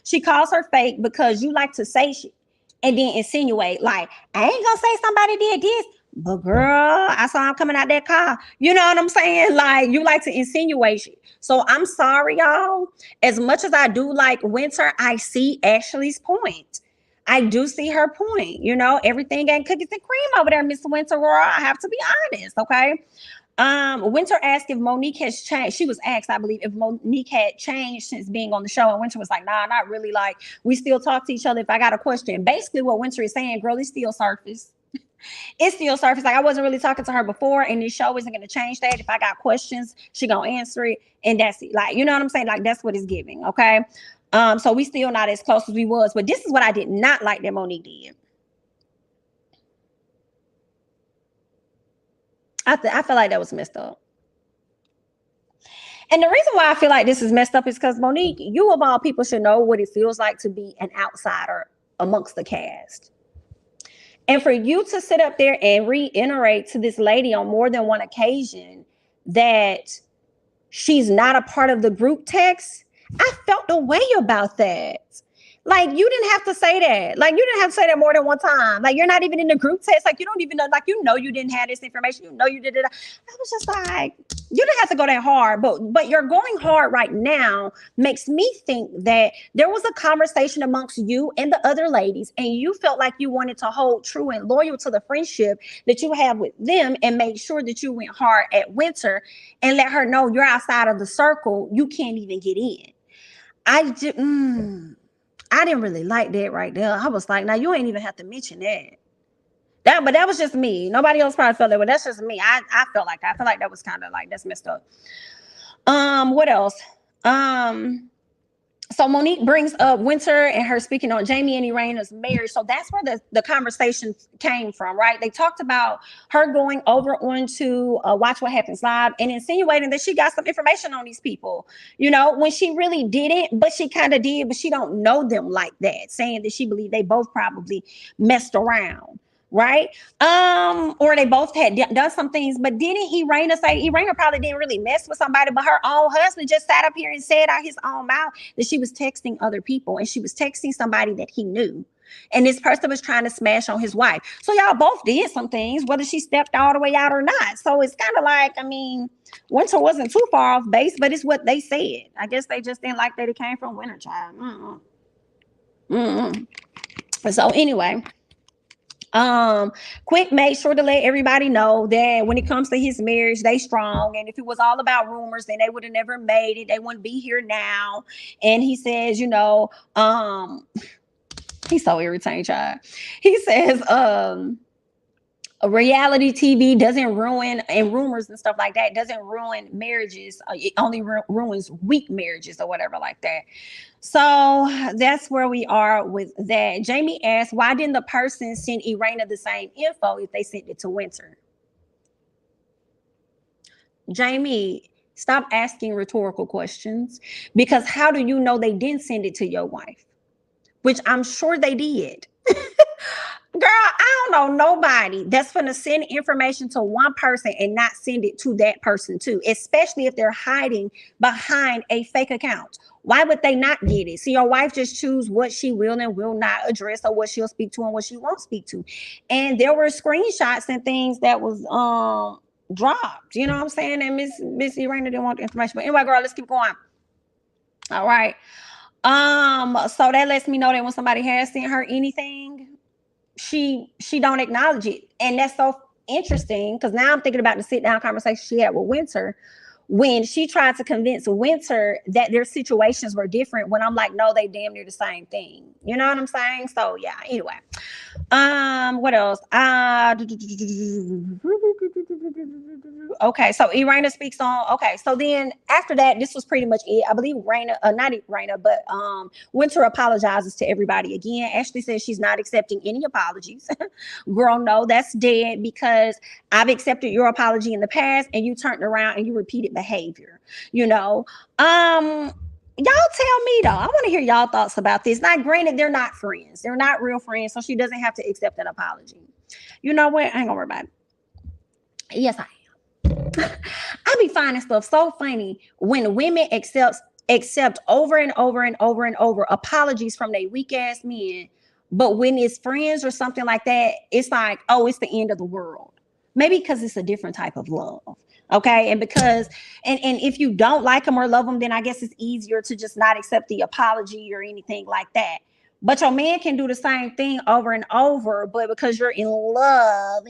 she calls her fake because you like to say shit and then insinuate like, I ain't gonna say somebody did this, but girl, I saw him coming out that car. You know what I'm saying? Like, you like to insinuate shit. So I'm sorry, y'all. As much as I do like Winter, I see Ashley's point. I do see her point. You know, everything ain't cookies and cream over there, Miss Winter. Girl, I have to be honest, okay? Winter asked if Monique has changed. She was asked, I believe, if Monique had changed since being on the show. And Winter was like, nah, not really. Like, we still talk to each other if I got a question. Basically, what Winter is saying, girl, it's still surface. It's still surface. Like, I wasn't really talking to her before, and this show isn't going to change that. If I got questions, she going to answer it, and that's it. Like, you know what I'm saying? Like, that's what it's giving, okay? So we still not as close as we was, but this is what I did not like that Monique did. I feel like that was messed up. And the reason why I feel like this is messed up is because, Monique, you of all people should know what it feels like to be an outsider amongst the cast. And for you to sit up there and reiterate to this lady on more than one occasion that she's not a part of the group text, I felt a way about that. Like, you didn't have to say that. Like, you didn't have to say that more than one time. Like, you're not even in the group text. Like, you don't even know. Like, you know you didn't have this information. You know you did it. I was just like, you didn't have to go that hard. But you're going hard right now makes me think that there was a conversation amongst you and the other ladies, and you felt like you wanted to hold true and loyal to the friendship that you have with them and make sure that you went hard at Winter and let her know you're outside of the circle. You can't even get in. I didn't really like that right there. I was like, now you ain't even have to mention that. But that was just me. Nobody else probably felt that, but that's just me. I felt like that. I feel like that was kind of like, that's messed up. What else? So Monique brings up Winter and her speaking on Jamie and Irana's marriage. So that's where the conversation came from, right? They talked about her going over onto Watch What Happens Live and insinuating that she got some information on these people, you know, when she really didn't, but she kind of did, but she don't know them like that, saying that she believed they both probably messed around. Right? Or they both had done some things, but didn't Irana say Irana probably didn't really mess with somebody, but her own husband just sat up here and said out his own mouth that she was texting other people and she was texting somebody that he knew. And this person was trying to smash on his wife. So y'all both did some things, whether she stepped all the way out or not. So it's kind of like, I mean, Winter wasn't too far off base, but it's what they said. I guess they just didn't like that it came from Winter Child. So anyway, Quick made sure to let everybody know that when it comes to his marriage, they strong. And if it was all about rumors, then they would have never made it. They wouldn't be here now. And he says, you know, he's so irritating, child. He says, Reality TV doesn't ruin, and rumors and stuff like that doesn't ruin marriages. It only ruins weak marriages or whatever like that. So that's where we are with that. Jamie asked, why didn't the person send Irena the same info if they sent it to Winter? Jamie, stop asking rhetorical questions, because how do you know they didn't send it to your wife? Which I'm sure they did. Girl, I don't know nobody that's gonna send information to one person and not send it to that person too, especially if they're hiding behind a fake account. Why would they not get it? So your wife just choose what she will and will not address, or what she'll speak to and what she won't speak to. And there were screenshots and things that was dropped. You know what I'm saying? And Miss Irena didn't want the information. But anyway, girl, let's keep going. All right. So that lets me know that when somebody has sent her anything, she don't acknowledge it. And that's so interesting, because now I'm thinking about the sit down conversation she had with Winter, when she tried to convince Winter that their situations were different, when I'm like, no, they damn near the same thing. You know what I'm saying? So yeah, anyway. What else? Okay, so Irena speaks on. Okay, so then after that, this was pretty much it. I believe not Irena, but Winter apologizes to everybody again. Ashley says she's not accepting any apologies. Girl, no, that's dead, because I've accepted your apology in the past, and you turned around and you repeated behavior. You know, y'all tell me though. I want to hear y'all thoughts about this. Now, granted, they're not friends. They're not real friends, so she doesn't have to accept an apology. You know what? I ain't gonna worry about it. Yes, I am. I be finding stuff so funny when women accept over and over and over and over apologies from their weak ass men, but when it's friends or something like that, it's like, oh, it's the end of the world. Maybe because it's a different type of love. Okay. And because, and if you don't like them or love them, then I guess it's easier to just not accept the apology or anything like that. But your man can do the same thing over and over, but because you're in love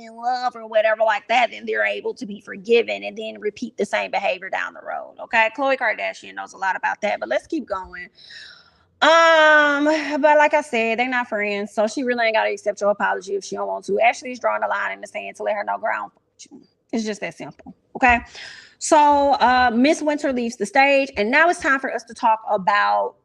or whatever like that, then they're able to be forgiven and then repeat the same behavior down the road. Okay. Khloe Kardashian knows a lot about that, but let's keep going. But like I said, they're not friends, so she really ain't gotta accept your apology if she don't want to. Ashley's drawing a line in the sand to let her know, girl, it's just that simple. Okay. So Miss Winter leaves the stage, and now it's time for us to talk about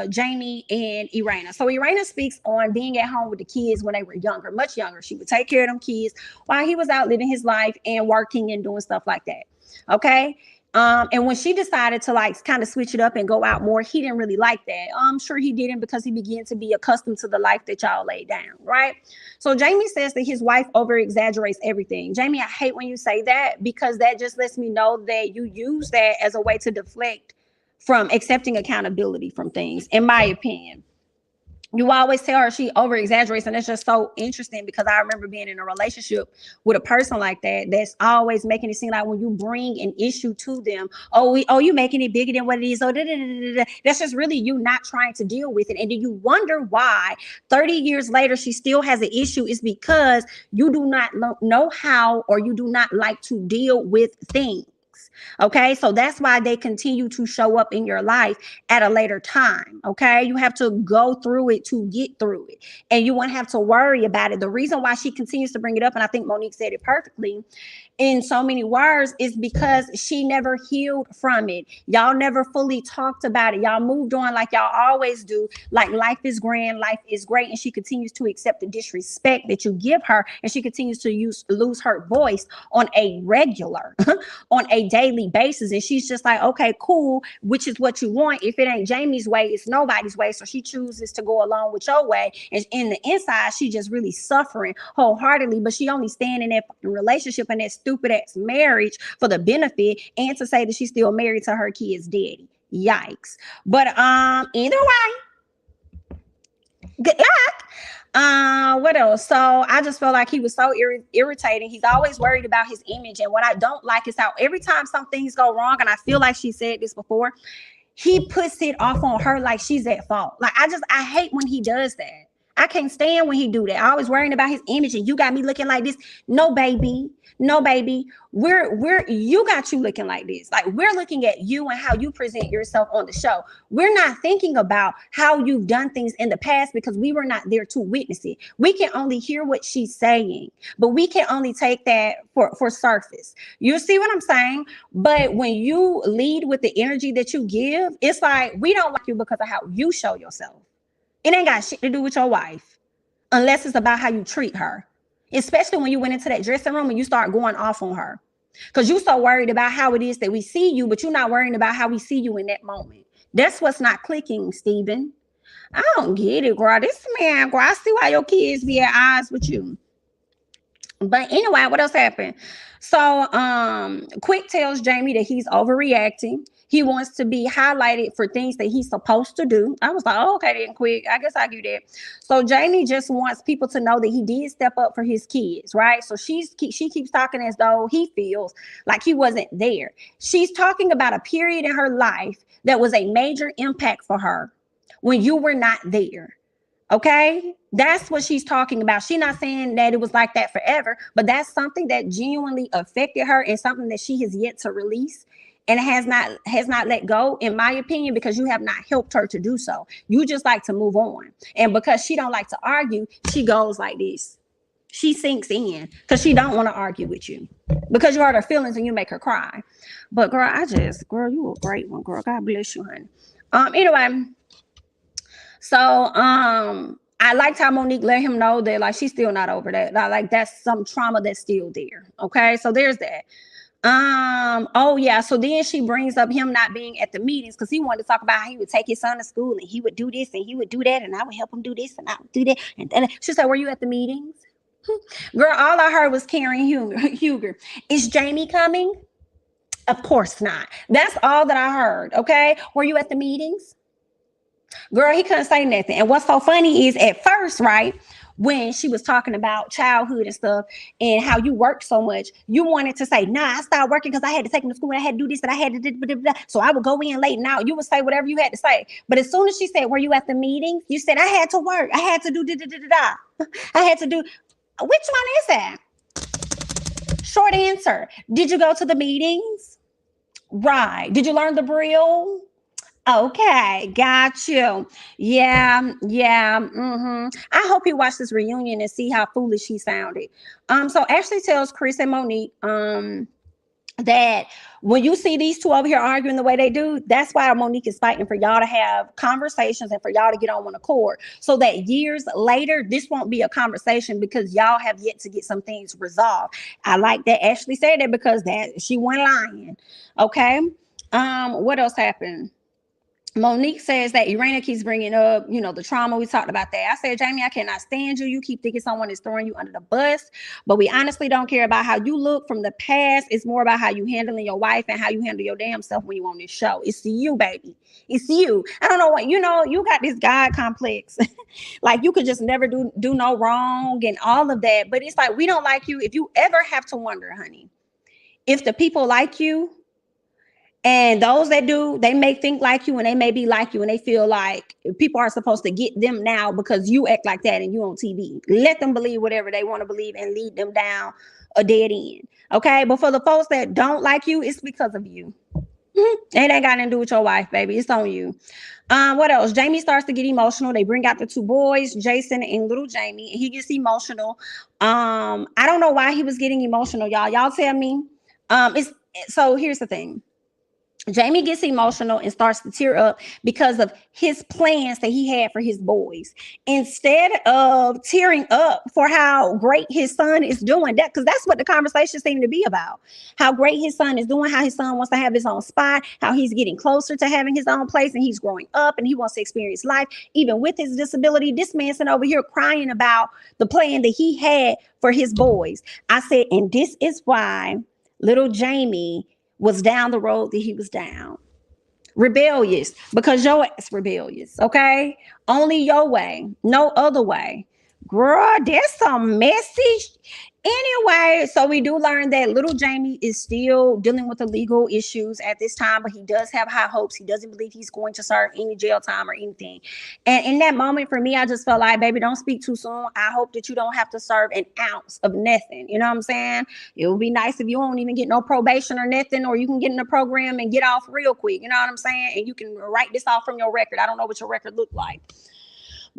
Jamie and Irena. So Irena speaks on being at home with the kids when they were younger, much younger. She would take care of them kids while he was out living his life and working and doing stuff like that. Okay. And when she decided to like kind of switch it up and go out more, he didn't really like that. I'm sure he didn't, because he began to be accustomed to the life that y'all laid down, right? So Jamie says that his wife over exaggerates everything. Jamie, I hate when you say that, because that just lets me know that you use that as a way to deflect from accepting accountability from things, in my opinion. You always tell her she over exaggerates, and it's just so interesting, because I remember being in a relationship with a person like that, that's always making it seem like when you bring an issue to them, you making it bigger than what it is. That's just really you not trying to deal with it. And then you wonder why 30 years later she still has an issue. Is because you do not know how, or you do not like to deal with things. Okay, so that's why they continue to show up in your life at a later time. Okay, you have to go through it to get through it, and you won't have to worry about it. The reason why she continues to bring it up, and I think Monique said it perfectly in so many words, is because she never healed from it. Y'all never fully talked about it. Y'all moved on like y'all always do, like life is grand, life is great, and she continues to accept the disrespect that you give her, and she continues to lose her voice on a regular on a daily basis. And she's just like, okay, cool, which is what you want. If it ain't Jamie's way, it's nobody's way. So she chooses to go along with your way, and in the inside she just really suffering wholeheartedly, but she only staying in that relationship and that stupid ass marriage for the benefit, and to say that she's still married to her kid's daddy. Yikes. But either way, good luck. What else? So I just felt like he was so irritating. He's always worried about his image, and what I don't like is how every time some things go wrong, and I feel like she said this before, he puts it off on her like she's at fault. Like I hate when he does that. I can't stand when he do that. I always worrying about his image and you got me looking like this. No, baby. No, baby. You got you looking like this. Like, we're looking at you and how you present yourself on the show. We're not thinking about how you've done things in the past because we were not there to witness it. We can only hear what she's saying, but we can only take that for surface. You see what I'm saying? But when you lead with the energy that you give, it's like, we don't like you because of how you show yourself. It ain't got shit to do with your wife unless it's about how you treat her. Especially when you went into that dressing room and you start going off on her. Because you're so worried about how it is that we see you, but you're not worrying about how we see you in that moment. That's what's not clicking, Stephen. I don't get it, girl. This man, girl, I see why your kids be at odds with you. But anyway, what else happened? So Quick tells Jamie that he's overreacting. He wants to be highlighted for things that he's supposed to do. I was like, oh, okay, then, Quick. I guess I'll do that. So Jamie just wants people to know that he did step up for his kids, right? So she keeps talking as though he feels like he wasn't there. She's talking about a period in her life that was a major impact for her when you were not there. Okay, that's what she's talking about. She's not saying that it was like that forever, but that's something that genuinely affected her and something that she has yet to release and has not let go, in my opinion, because you have not helped her to do so. You just like to move on. And because she don't like to argue, she goes like this. She sinks in because she don't want to argue with you because you hurt her feelings and you make her cry. But girl, girl, you a great one, girl. God bless you, honey. Anyway. So I liked how Monique let him know that, like, she's still not over that. Like, that's some trauma that's still there. Okay, so there's that. Oh yeah, so then she brings up him not being at the meetings because he wanted to talk about how he would take his son to school and he would do this and he would do that and I would help him do this and I would do that. And then she said, were you at the meetings? Girl, all I heard was Karen Huger. Is Jamie coming? Of course not. That's all that I heard. Okay, were you at the meetings? Girl, he couldn't say nothing. And what's so funny is at first, right, when she was talking about childhood and stuff and how you work so much, you wanted to say, nah, I started working because I had to take him to school and I had to do this and I had to do, so I would go in late and out. You would say whatever you had to say. But as soon as she said, were you at the meeting? You said, I had to work. I had to do I had to do. Which one is that? Short answer. Did you go to the meetings? Right. Did you learn the Braille? Okay, got you. Yeah. I hope you watch this reunion and see how foolish he sounded. So Ashley tells Chris and Monique that when you see these two over here arguing the way they do, that's why Monique is fighting for y'all to have conversations and for y'all to get on one accord so that years later, this won't be a conversation because y'all have yet to get some things resolved. I like that Ashley said that because that she went lying. Okay. What else happened? Monique says that Irena keeps bringing up, the trauma. We talked about that. I said, Jamie, I cannot stand you. You keep thinking someone is throwing you under the bus, but we honestly don't care about how you look from the past. It's more about how you handling your wife and how you handle your damn self when you on this show. It's you, baby. It's you. I don't know what, you got this God complex. Like you could just never do no wrong and all of that. But it's like, we don't like you. If you ever have to wonder, honey, if the people like you, and those that do, they may think like you and they may be like you and they feel like people are supposed to get them now because you act like that and you on TV. Let them believe whatever they want to believe and lead them down a dead end. Okay. But for the folks that don't like you, it's because of you. It ain't got nothing to do with your wife, baby. It's on you. What else? Jamie starts to get emotional. They bring out the two boys, Jason and little Jamie. He gets emotional. I don't know why he was getting emotional, y'all. Y'all tell me. So here's the thing. Jamie gets emotional and starts to tear up because of his plans that he had for his boys. Instead of tearing up for how great his son is doing, because that's what the conversation seemed to be about. How great his son is doing, how his son wants to have his own spot, how he's getting closer to having his own place and he's growing up and he wants to experience life. Even with his disability, this man's over here crying about the plan that he had for his boys. I said, and this is why little Jamie was down the road that he was down. Rebellious, because your ass rebellious, okay? Only your way, no other way. Girl, there's some message Anyway, so we do learn that little Jamie is still dealing with the legal issues at this time, but he does have high hopes. He doesn't believe he's going to serve any jail time or anything. And in that moment, for me, I just felt like, baby, don't speak too soon. I hope that you don't have to serve an ounce of nothing. You know what I'm saying? It would be nice if you don't even get no probation or nothing, or you can get in the program and get off real quick. You know what I'm saying? And you can write this off from your record. I don't know what your record looked like.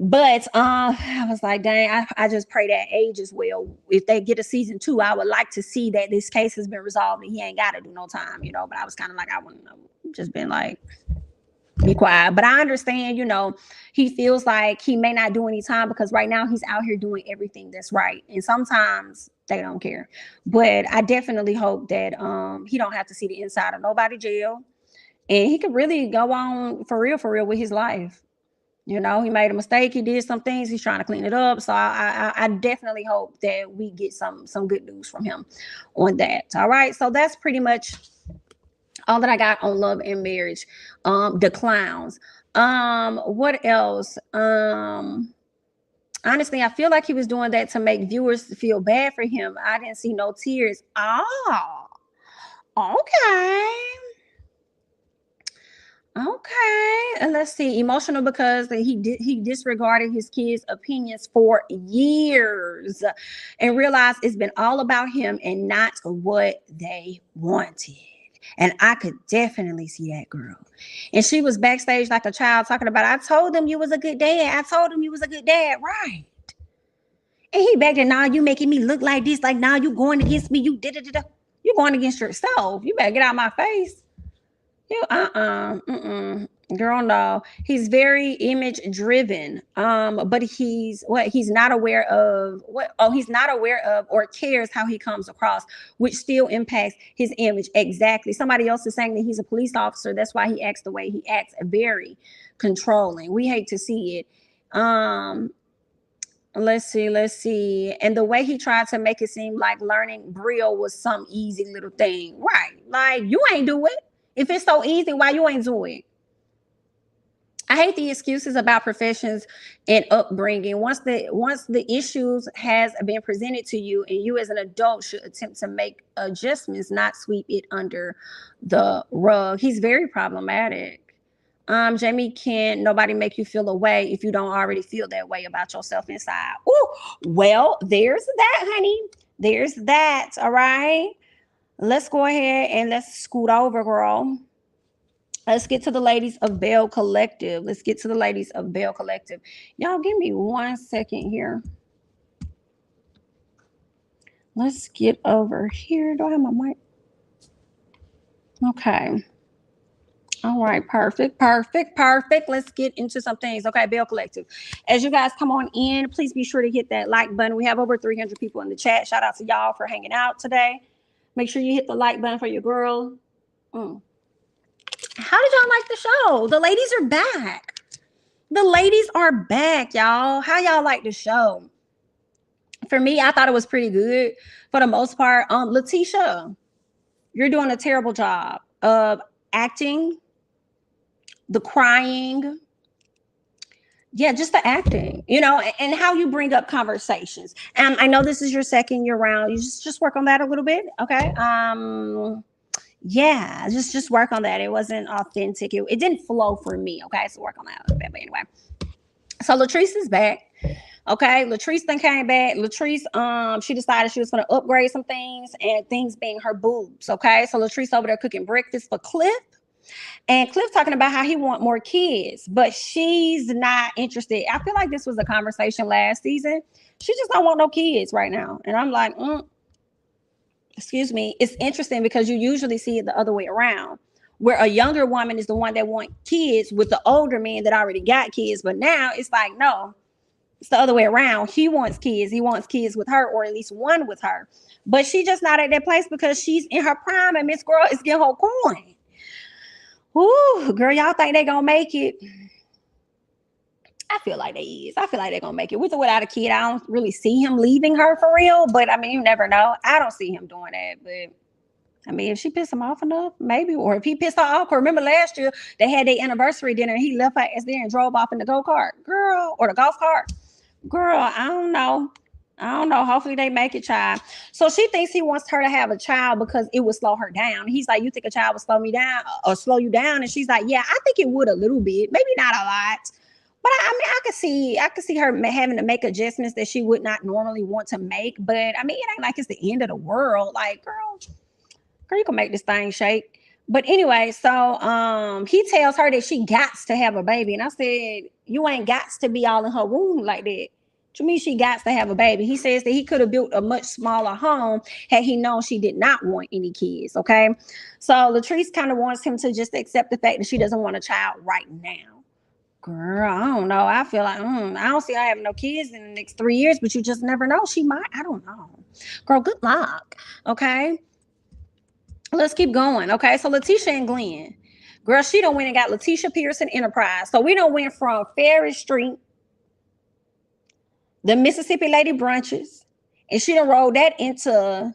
But I was like, dang, I just pray that ages well. If they get a season 2, I would like to see that this case has been resolved and he ain't got to do no time, you know. But I was kind of like, I wouldn't have just been like, be quiet. But I understand, you know, he feels like he may not do any time because right now he's out here doing everything that's right. And sometimes they don't care. But I definitely hope that he don't have to see the inside of nobody's jail. And he could really go on for real with his life. You know, he made a mistake. He did some things. He's trying to clean it up. So I definitely hope that we get some good news from him on that. All right. So that's pretty much all that I got on Love and Marriage. The clowns. What else? Honestly, I feel like he was doing that to make viewers feel bad for him. I didn't see no tears. Oh, okay. Okay, and let's see. Emotional because he disregarded his kids' opinions for years and realized it's been all about him and not what they wanted. And I could definitely see that girl. And she was backstage like a child talking about, I told him you was a good dad. I told him you was a good dad. Right. And he back there, now you making me look like this. Like now you going against me. You You going against yourself. You better get out of my face. Girl, no. He's very image driven. But he's not aware of or cares how he comes across, which still impacts his image. Exactly. Somebody else is saying that he's a police officer. That's why he acts the way he acts. Very controlling. We hate to see it. Let's see. And the way he tried to make it seem like learning Braille was some easy little thing. Right. Like you ain't do it. If it's so easy, why you ain't do it? I hate the excuses about professions and upbringing. Once the issues has been presented to you, and you as an adult should attempt to make adjustments, not sweep it under the rug. He's very problematic. Jamie, can nobody make you feel a way if you don't already feel that way about yourself inside? Oh, well, there's that, honey. There's that. All right. Let's go ahead and let's scoot over, girl. Let's get to the ladies of Belle Collective. Y'all give me 1 second here. Let's get over here. Do I have my mic? Okay. All right, perfect. Let's get into some things. Okay, Belle Collective. As you guys come on in, please be sure to hit that like button. We have over 300 people in the chat. Shout out to y'all for hanging out today. Make sure you hit the like button for your girl. How did y'all like the show? The ladies are back. Y'all. How y'all like the show? For me, I thought it was pretty good for the most part. Letitia, you're doing a terrible job of acting, the crying. Yeah, just the acting, you know, and how you bring up conversations. And I know this is your second year round. You just work on that a little bit, okay? Yeah, just work on that. It wasn't authentic. It didn't flow for me, okay? So work on that a little bit. But anyway, so Latrice is back, okay? Latrice then came back. Latrice, she decided she was going to upgrade some things, and things being her boobs, okay? So Latrice over there cooking breakfast for Cliff. And Cliff talking about how he want more kids, but she's not interested. I feel like this was a conversation last season. She just don't want no kids right now. And I'm like, excuse me. It's interesting because you usually see it the other way around, where a younger woman is the one that want kids with the older man that already got kids. But now it's like, no, it's the other way around. He wants kids. He wants kids with her, or at least one with her. But she just not at that place because she's in her prime and Miss Girl is getting her coin. Ooh, girl, y'all think they gonna make it? I feel like they is. I feel like they're gonna make it. With or without a kid, I don't really see him leaving her for real. But I mean, you never know. I don't see him doing that. But I mean, if she pissed him off enough, maybe. Or if he pissed her off. Remember last year they had their anniversary dinner and he left her ass there and drove off in the go-kart, girl, or the golf cart. Girl, I don't know. I don't know. Hopefully they make it, child. So she thinks he wants her to have a child because it would slow her down. He's like, you think a child would slow me down or slow you down? And she's like, yeah, I think it would a little bit, maybe not a lot. But I mean, I could see her having to make adjustments that she would not normally want to make. But I mean, it ain't like it's the end of the world. Like, girl, you can make this thing shake. But anyway, so he tells her that she gots to have a baby. And I said, you ain't gots to be all in her womb like that. To me, she got to have a baby. He says that he could have built a much smaller home had he known she did not want any kids. Okay. So Latrice kind of wants him to just accept the fact that she doesn't want a child right now. Girl, I don't know. I feel like I don't see her having no kids in the next 3 years, but you just never know. She might. I don't know. Girl, good luck. Okay. Let's keep going. Okay. So Letitia and Glenn. Girl, she done went and got Letitia Pearson Enterprise. So we done went from Ferry Street, the Mississippi Lady Brunches, and she done rolled that into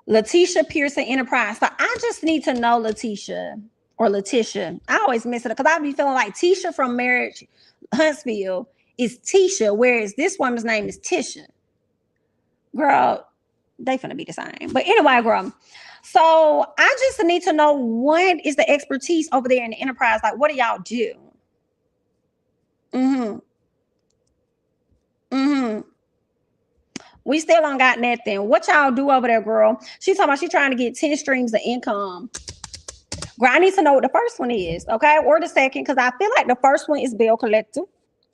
Letitia Pearson Enterprise. So I just need to know Letitia or Letitia. I always miss it because I be feeling like Tisha from Marriage Huntsville is Tisha, whereas this woman's name is Tisha. Girl, they finna be the same. But anyway, girl. So I just need to know what is the expertise over there in the Enterprise. Like, what do y'all do? We still don't got nothing. What y'all do over there, girl? She's talking about she trying to get 10 streams of income. Girl, I need to know what the first one is, okay? Or the second, because I feel like the first one is Belle Collective,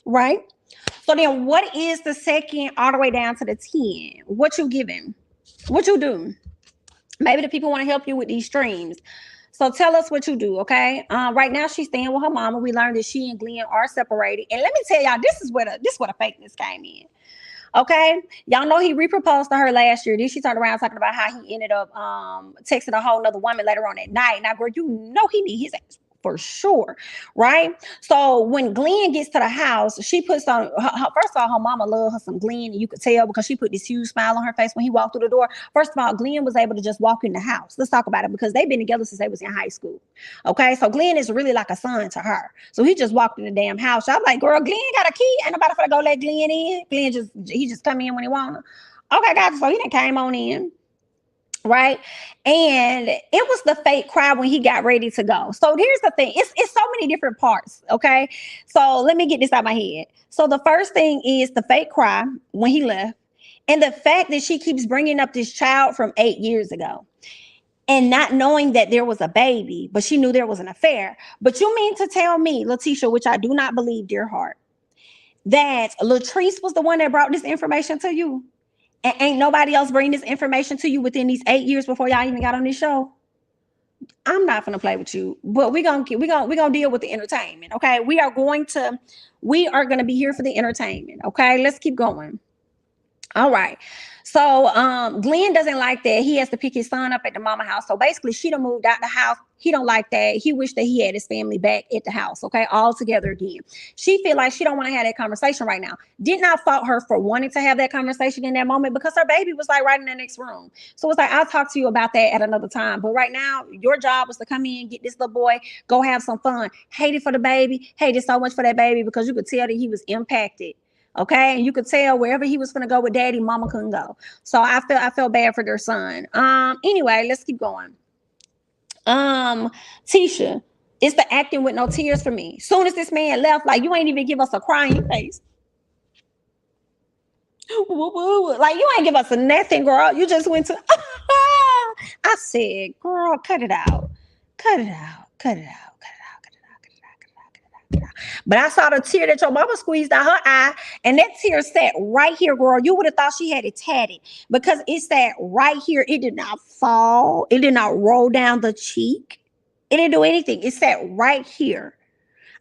right? So then what is the second all the way down to the 10? What you giving? What you do? Maybe the people want to help you with these streams. So tell us what you do, okay? Right now she's staying with her mama. We learned that she and Glenn are separated. And let me tell y'all, this is where the fakeness came in. Okay, y'all know he reproposed to her last year. Then she turned around talking about how he ended up texting a whole nother woman later on that night. Now, girl, you know he need his ass for sure, right? So when Glenn gets to the house, she puts on first of all, her mama loved her some Glenn, and you could tell because she put this huge smile on her face when he walked through the door. First of all, Glenn was able to just walk in the house. Let's talk about it because they've been together since they was in high school. Okay, so Glenn is really like a son to her. So he just walked in the damn house. I'm like, girl, Glenn got a key. Ain't nobody finna go let Glenn in. Glenn just come in when he wanna. Okay, guys, so he done came on in. Right. And it was the fake cry when he got ready to go. So here's the thing. It's so many different parts. Okay. So let me get this out of my head. So the first thing is the fake cry when he left. And the fact that she keeps bringing up this child from 8 years ago and not knowing that there was a baby, but she knew there was an affair. But you mean to tell me, Letitia, which I do not believe, dear heart, that Latrice was the one that brought this information to you? And ain't nobody else bring this information to you within these 8 years before y'all even got on this show? I'm not gonna play with you, but we're gonna deal with the entertainment. Okay, we are gonna be here for the entertainment. Okay, let's keep going. All right. So Glenn doesn't like that. He has to pick his son up at the mama house. So basically, she done moved out the house. He don't like that. He wished that he had his family back at the house, okay, all together again. She feel like she don't want to have that conversation right now. Did not fault her for wanting to have that conversation in that moment because her baby was like right in the next room. So it's like, I'll talk to you about that at another time. But right now, your job was to come in, get this little boy, go have some fun. Hated for the baby, hated so much for that baby because you could tell that he was impacted. Okay, and you could tell wherever he was going to go with daddy, mama couldn't go. So I felt bad for their son. Anyway, let's keep going. Tisha, it's the acting with no tears for me. Soon as this man left, like you ain't even give us a crying face. Like you ain't give us a nothing, girl. You just went to. I said, girl, cut it out, cut it out, cut it out. But I saw the tear that your mama squeezed out her eye, and that tear sat right here, girl. You would have thought she had it tatted because it sat right here. It did not fall. It did not roll down the cheek. It didn't do anything. It sat right here.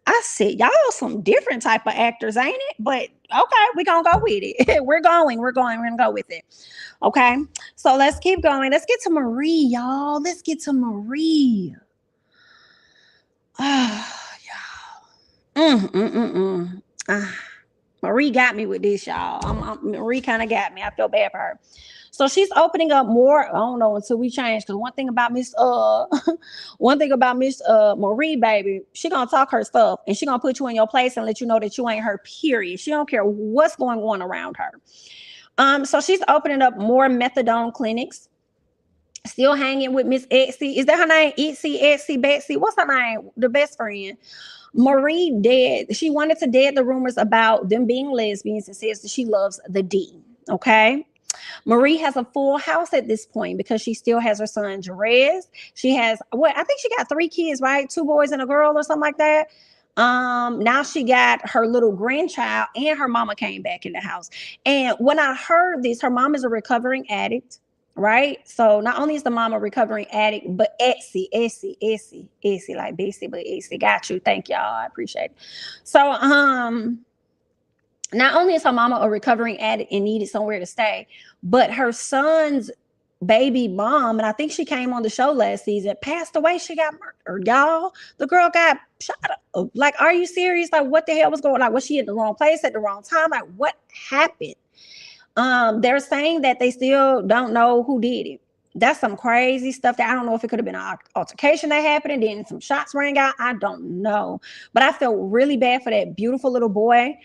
I said, y'all some different type of actors, ain't it? But okay, we're gonna go with it. We're gonna go with it. Okay, so let's keep going. Let's get to Marie, y'all. Let's get to Marie. Marie got me with this, y'all. Marie kind of got me. I feel bad for her. So she's opening up more. I don't know until we change. Because one thing about Miss Marie, baby, she gonna talk her stuff and she gonna put you in your place and let you know that you ain't her. Period. She don't care what's going on around her. So she's opening up more methadone clinics. Still hanging with Miss Etsy. Is that her name? Etsy, Betsy. What's her name? The best friend. Marie dead. She wanted to dead the rumors about them being lesbians and says that she loves the D. Okay. Marie has a full house at this point because she still has her son Jerez. She has what I think she got 3 kids, right? 2 boys and a girl or something like that. Now she got her little grandchild and her mama came back in the house. And when I heard this, her mom is a recovering addict, right? So not only is the mom a recovering addict, but Etsy, like Bessie, but Etsy. Got you. Thank y'all. I appreciate it. So not only is her mama a recovering addict and needed somewhere to stay, but her son's baby mom, and I think she came on the show last season, passed away. She got murdered, y'all. The girl got shot up. Like, are you serious? Like, what the hell was going on? Like, was she in the wrong place at the wrong time? Like, what happened? They're saying that they still don't know who did it. That's some crazy stuff that I don't know if it could have been an altercation that happened and then some shots rang out. I don't know. But I felt really bad for that beautiful little boy.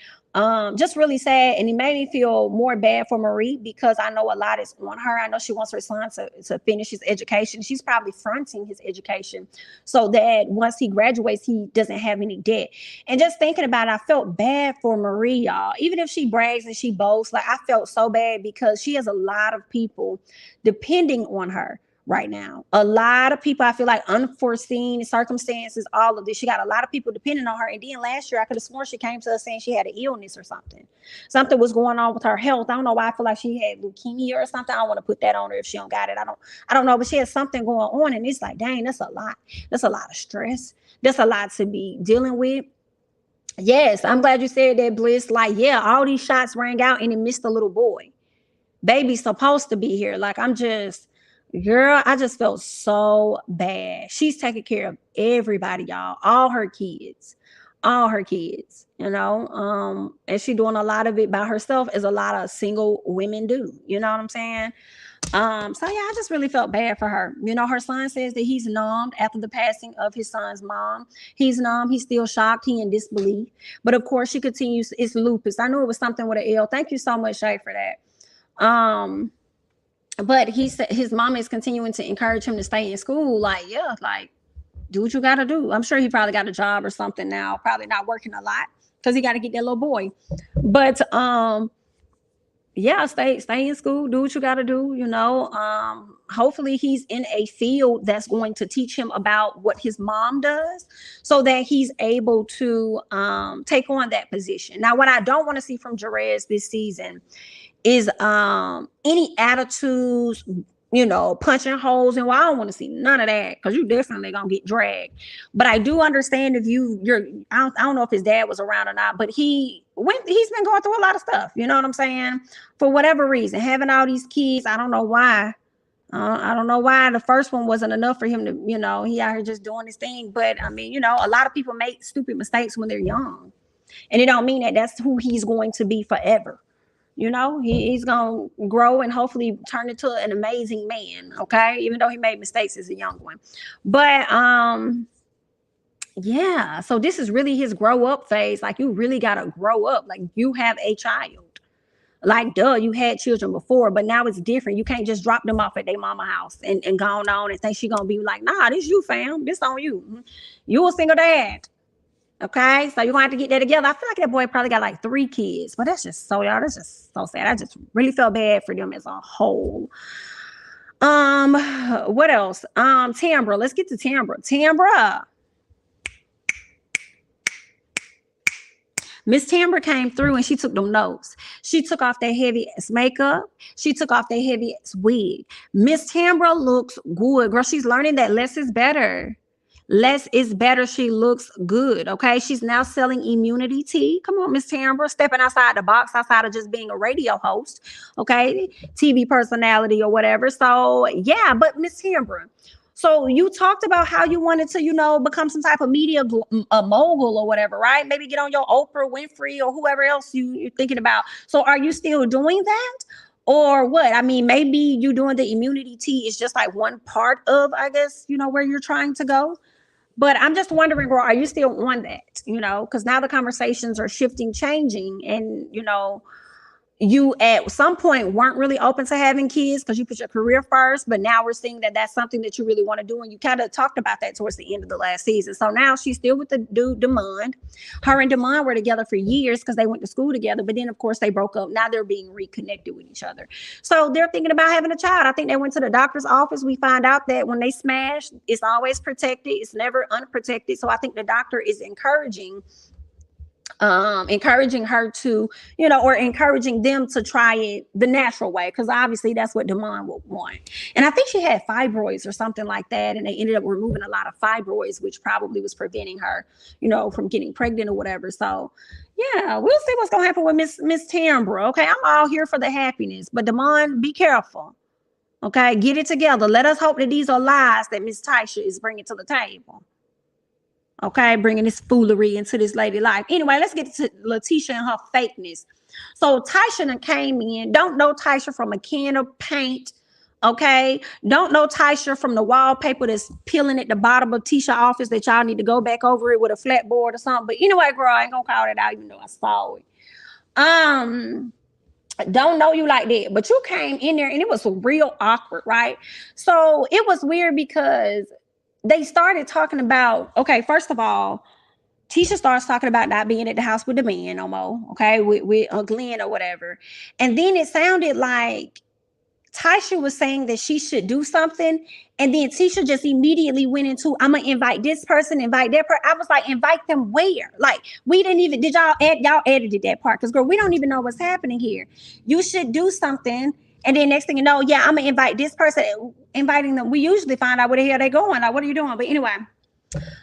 Just really sad. And it made me feel more bad for Marie because I know a lot is on her. I know she wants her son to finish his education. She's probably fronting his education so that once he graduates, he doesn't have any debt. And just thinking about it, I felt bad for Marie, y'all. Even if she brags and she boasts, like I felt so bad because she has a lot of people depending on her right now. A lot of people, I feel like unforeseen circumstances, all of this. She got a lot of people depending on her. And then last year, I could have sworn she came to us saying she had an illness or something. Something was going on with her health. I don't know why I feel like she had leukemia or something. I don't want to put that on her if she don't got it. I don't know, but she has something going on. And it's like, dang, that's a lot. That's a lot of stress. That's a lot to be dealing with. Yes, I'm glad you said that, Bliss. Like, yeah, all these shots rang out and it missed a little boy. Baby's supposed to be here. Like, girl, I just felt so bad. She's taking care of everybody, y'all. All her kids, you know. And she doing a lot of it by herself, as a lot of single women do. You know what I'm saying? So yeah, I just really felt bad for her. You know, her son says that he's numbed after the passing of his son's mom. He's numb. He's still shocked. He in disbelief. But of course, she continues. It's lupus. I knew it was something with an L. Thank you so much, Shay, for that. But he said his mom is continuing to encourage him to stay in school. Like, yeah, like, do what you got to do. I'm sure he probably got a job or something now. Probably not working a lot because he got to get that little boy. But yeah, stay in school. Do what you got to do. You know, hopefully he's in a field that's going to teach him about what his mom does, so that he's able to take on that position. Now, what I don't want to see from Jerez this season is any attitudes, you know, punching holes. And I don't want to see none of that because you definitely gonna get dragged. But I do understand if I don't know if his dad was around or not, but he's been going through a lot of stuff. You know what I'm saying? For whatever reason, having all these kids, I don't know why. I don't know why the first one wasn't enough for him to, you know, he out here just doing his thing. But I mean, you know, a lot of people make stupid mistakes when they're young, and it don't mean that that's who he's going to be forever. You know, he's going to grow and hopefully turn into an amazing man. Okay. Even though he made mistakes as a young one. But, yeah. So this is really his grow up phase. Like, you really got to grow up. Like, you have a child. Like, duh, you had children before, but now it's different. You can't just drop them off at their mama house and go on and think she going to be like, nah, this you, fam. This on you. You a single dad. Okay, so you're gonna have to get that together. I feel like that boy probably got like 3 kids, but that's just so sad. I just really felt bad for them as a whole. What else? Tambra. Let's get to Tambra. Miss Tambra came through and she took them notes. She took off that heavy ass makeup. She took off that heavy ass wig. Miss Tambra looks good, girl. She's learning that less is better. Less is better. She looks good. Okay. She's now selling immunity tea. Come on, Miss Tambra, stepping outside the box, outside of just being a radio host. Okay. TV personality or whatever. So yeah, but Miss Tambra, so you talked about how you wanted to, you know, become some type of media mogul or whatever, right? Maybe get on your Oprah Winfrey or whoever else you're thinking about. So are you still doing that? Or what? I mean, maybe you doing the immunity tea is just like one part of, I guess, you know, where you're trying to go. But I'm just wondering, girl, are you still on that? You know, because now the conversations are shifting, changing. And, you know, you at some point weren't really open to having kids because you put your career first, but now we're seeing that that's something that you really want to do, and you kind of talked about that towards the end of the last season. So now she's still with the dude Demond. Her and Demond were together for years because they went to school together, but then of course they broke up. Now they're being reconnected with each other, so they're thinking about having a child. I think they went to the doctor's office. We find out that when they smash, it's always protected, it's never unprotected. So I think the doctor is encouraging her to, or encouraging them to try it the natural way, because obviously that's what Demond would want. And I think she had fibroids or something like that, and they ended up removing a lot of fibroids, which probably was preventing her, from getting pregnant or whatever. So yeah, we'll see what's gonna happen with Miss Tambra. Okay, I'm all here for the happiness, but Demond, be careful. Okay, get it together. Let us hope that these are lies that Miss Tysha is bringing to the table. Okay, bringing this foolery into this lady life. Anyway, let's get to Letitia and her fakeness. So Tysha came in. Don't know Tysha from a can of paint. Okay, don't know Tysha from the wallpaper that's peeling at the bottom of Tisha's office that y'all need to go back over it with a flat board or something. But anyway, girl, I ain't gonna call it out, even though I saw it. Don't know you like that, but you came in there and it was real awkward, right? So it was weird because they started talking about, okay, first of all, Tisha starts talking about not being at the house with the man no more, okay, with Glenn or whatever. And then it sounded like Tysha was saying that she should do something. And then Tisha just immediately went into, I'm going to invite this person, invite that person. I was like, invite them where? Like, we didn't even, y'all edited that part? Because, girl, we don't even know what's happening here. You should do something. And then next thing you know, yeah, I'm going to invite this person, inviting them. We usually find out where the hell they're going. Like, what are you doing? But anyway,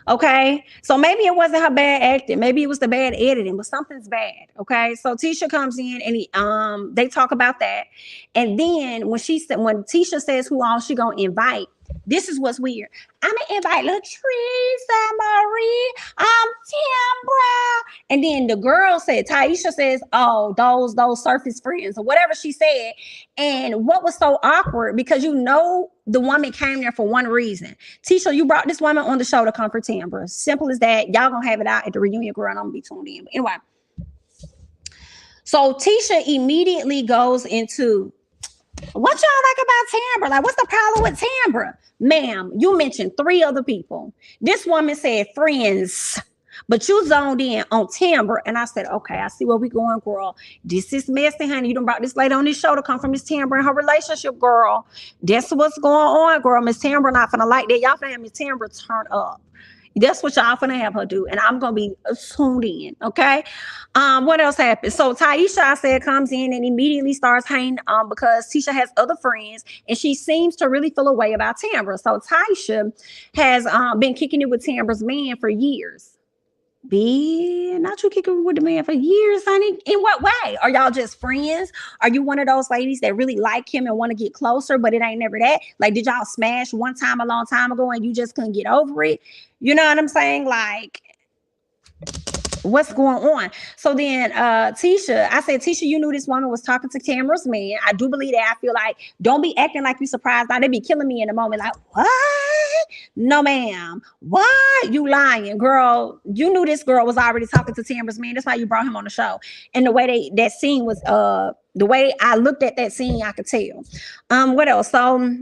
okay. So maybe it wasn't her bad acting. Maybe it was the bad editing, but something's bad. Okay. So Tisha comes in and they talk about that. And then when Tisha says who all she going to invite, this is what's weird. I'm going to invite Latrice, Marie, Tambra. And then the girl said, Taisha says, oh, those surface friends or whatever she said. And what was so awkward, because the woman came there for one reason. Tisha, you brought this woman on the show to comfort Tambra. Simple as that. Y'all going to have it out at the reunion, girl, and I'm going to be tuned in. But anyway. So Tisha immediately goes into, what y'all like about Tambra? Like, what's the problem with Tambra? Ma'am, you mentioned 3 other people. This woman said friends, but you zoned in on Tambra. And I said, okay, I see where we going, girl. This is messy, honey. You done brought this lady on this show to come from Miss Tambra and her relationship, girl. That's what's going on, girl. Miss Tambra not finna like that. Y'all finna have Miss Tambra turn up. That's what y'all finna have her do. And I'm going to be tuned in. Okay. What else happened? So Taisha, I said, comes in and immediately starts hanging because Tisha has other friends and she seems to really feel a way about Tambra. So Taisha has been kicking it with Tambra's man for years. Not you kicking with the man for years, honey. In what way? Are y'all just friends? Are you one of those ladies that really like him and want to get closer, but it ain't never that? Like, did y'all smash one time a long time ago and you just couldn't get over it? You know what I'm saying? Like, what's going on? So then Tisha, I said, Tisha, you knew this woman was talking to Tamra's man. I do believe that. I feel like, don't be acting like you surprised. Now they be killing me in a moment. Like, what? No, ma'am. Why? You lying, girl. You knew this girl was already talking to Tamra's man. That's why you brought him on the show. And the way that scene was, the way I looked at that scene, I could tell. What else? So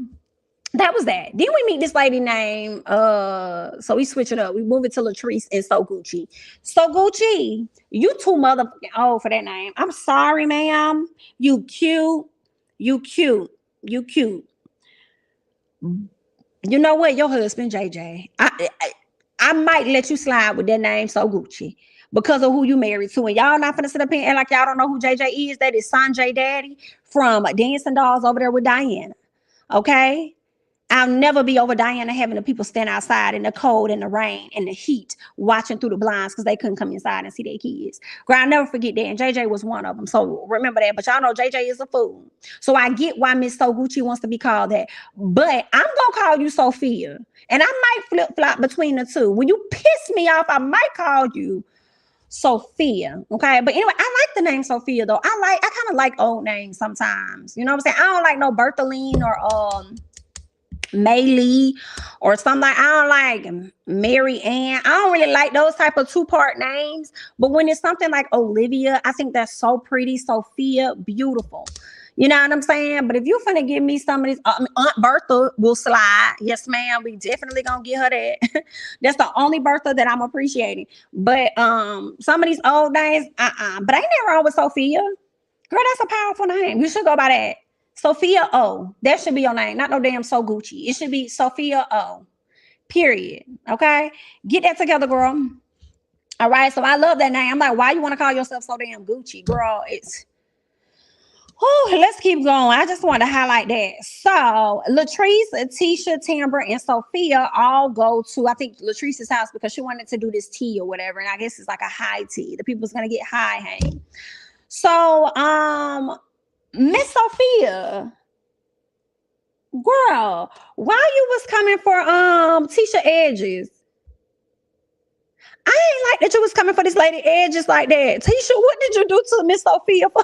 that was that. Then we meet this lady named, so we switch it up. We move it to Latrice and So Gucci. So Gucci, you too motherfucking old for that name. I'm sorry, ma'am. You cute. You cute. You cute. You know what? Your husband, JJ. I might let you slide with that name, So Gucci, because of who you married to. And y'all not finna sit up here and like y'all don't know who JJ is. That is Sanjay Daddy from Dancing Dolls over there with Diana. Okay? I'll never be over Diana having the people stand outside in the cold and the rain and the heat watching through the blinds because they couldn't come inside and see their kids. Girl, I'll never forget that. And JJ was one of them. So remember that. But y'all know JJ is a fool. So I get why Miss So Gucci wants to be called that. But I'm going to call you Sophia. And I might flip-flop between the two. When you piss me off, I might call you Sophia. Okay. But anyway, I like the name Sophia though. I kind of like old names sometimes. You know what I'm saying? I don't like no Berthaline or Maylee or something like, I don't like Mary Ann. I don't really like those type of two-part names. But when it's something like Olivia, I think that's so pretty. Sophia, beautiful. You know what I'm saying? But if you finna give me some of these, Aunt Bertha will slide. Yes, ma'am. We definitely gonna get her that. That's the only Bertha that I'm appreciating. But some of these old names, But ain't nothing wrong with Sophia. Girl, that's a powerful name. You should go by that. Sophia O. That should be your name. Not no damn So Gucci. It should be Sophia O. Period. Okay? Get that together, girl. All right. So I love that name. I'm like, why you want to call yourself so damn Gucci? Girl, it's let's keep going. I just want to highlight that. So Latrice, Tisha, Tambra, and Sophia all go to, I think, Latrice's house because she wanted to do this tea or whatever. And I guess it's like a high tea. The people's gonna get high hang. So Miss Sophia, girl, why you was coming for Tisha edges? I ain't like that you was coming for this lady edges like that. Tisha, what did you do to Miss Sophia for?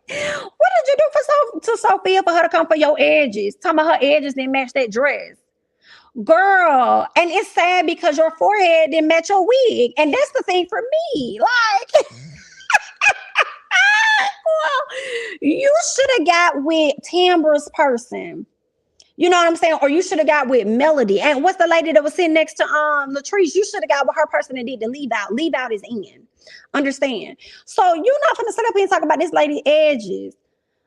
What did you do to Sophia for her to come for your edges? Talking about her edges didn't match that dress. Girl, and it's sad because your forehead didn't match your wig. And that's the thing for me. Like, well, you should have got with Tambra's person. You know what I'm saying? Or you should have got with Melody. And what's the lady that was sitting next to Latrice? You should have got with her person and did the leave out. Leave out is in. Understand? So you're not gonna sit up here and talk about this lady edges.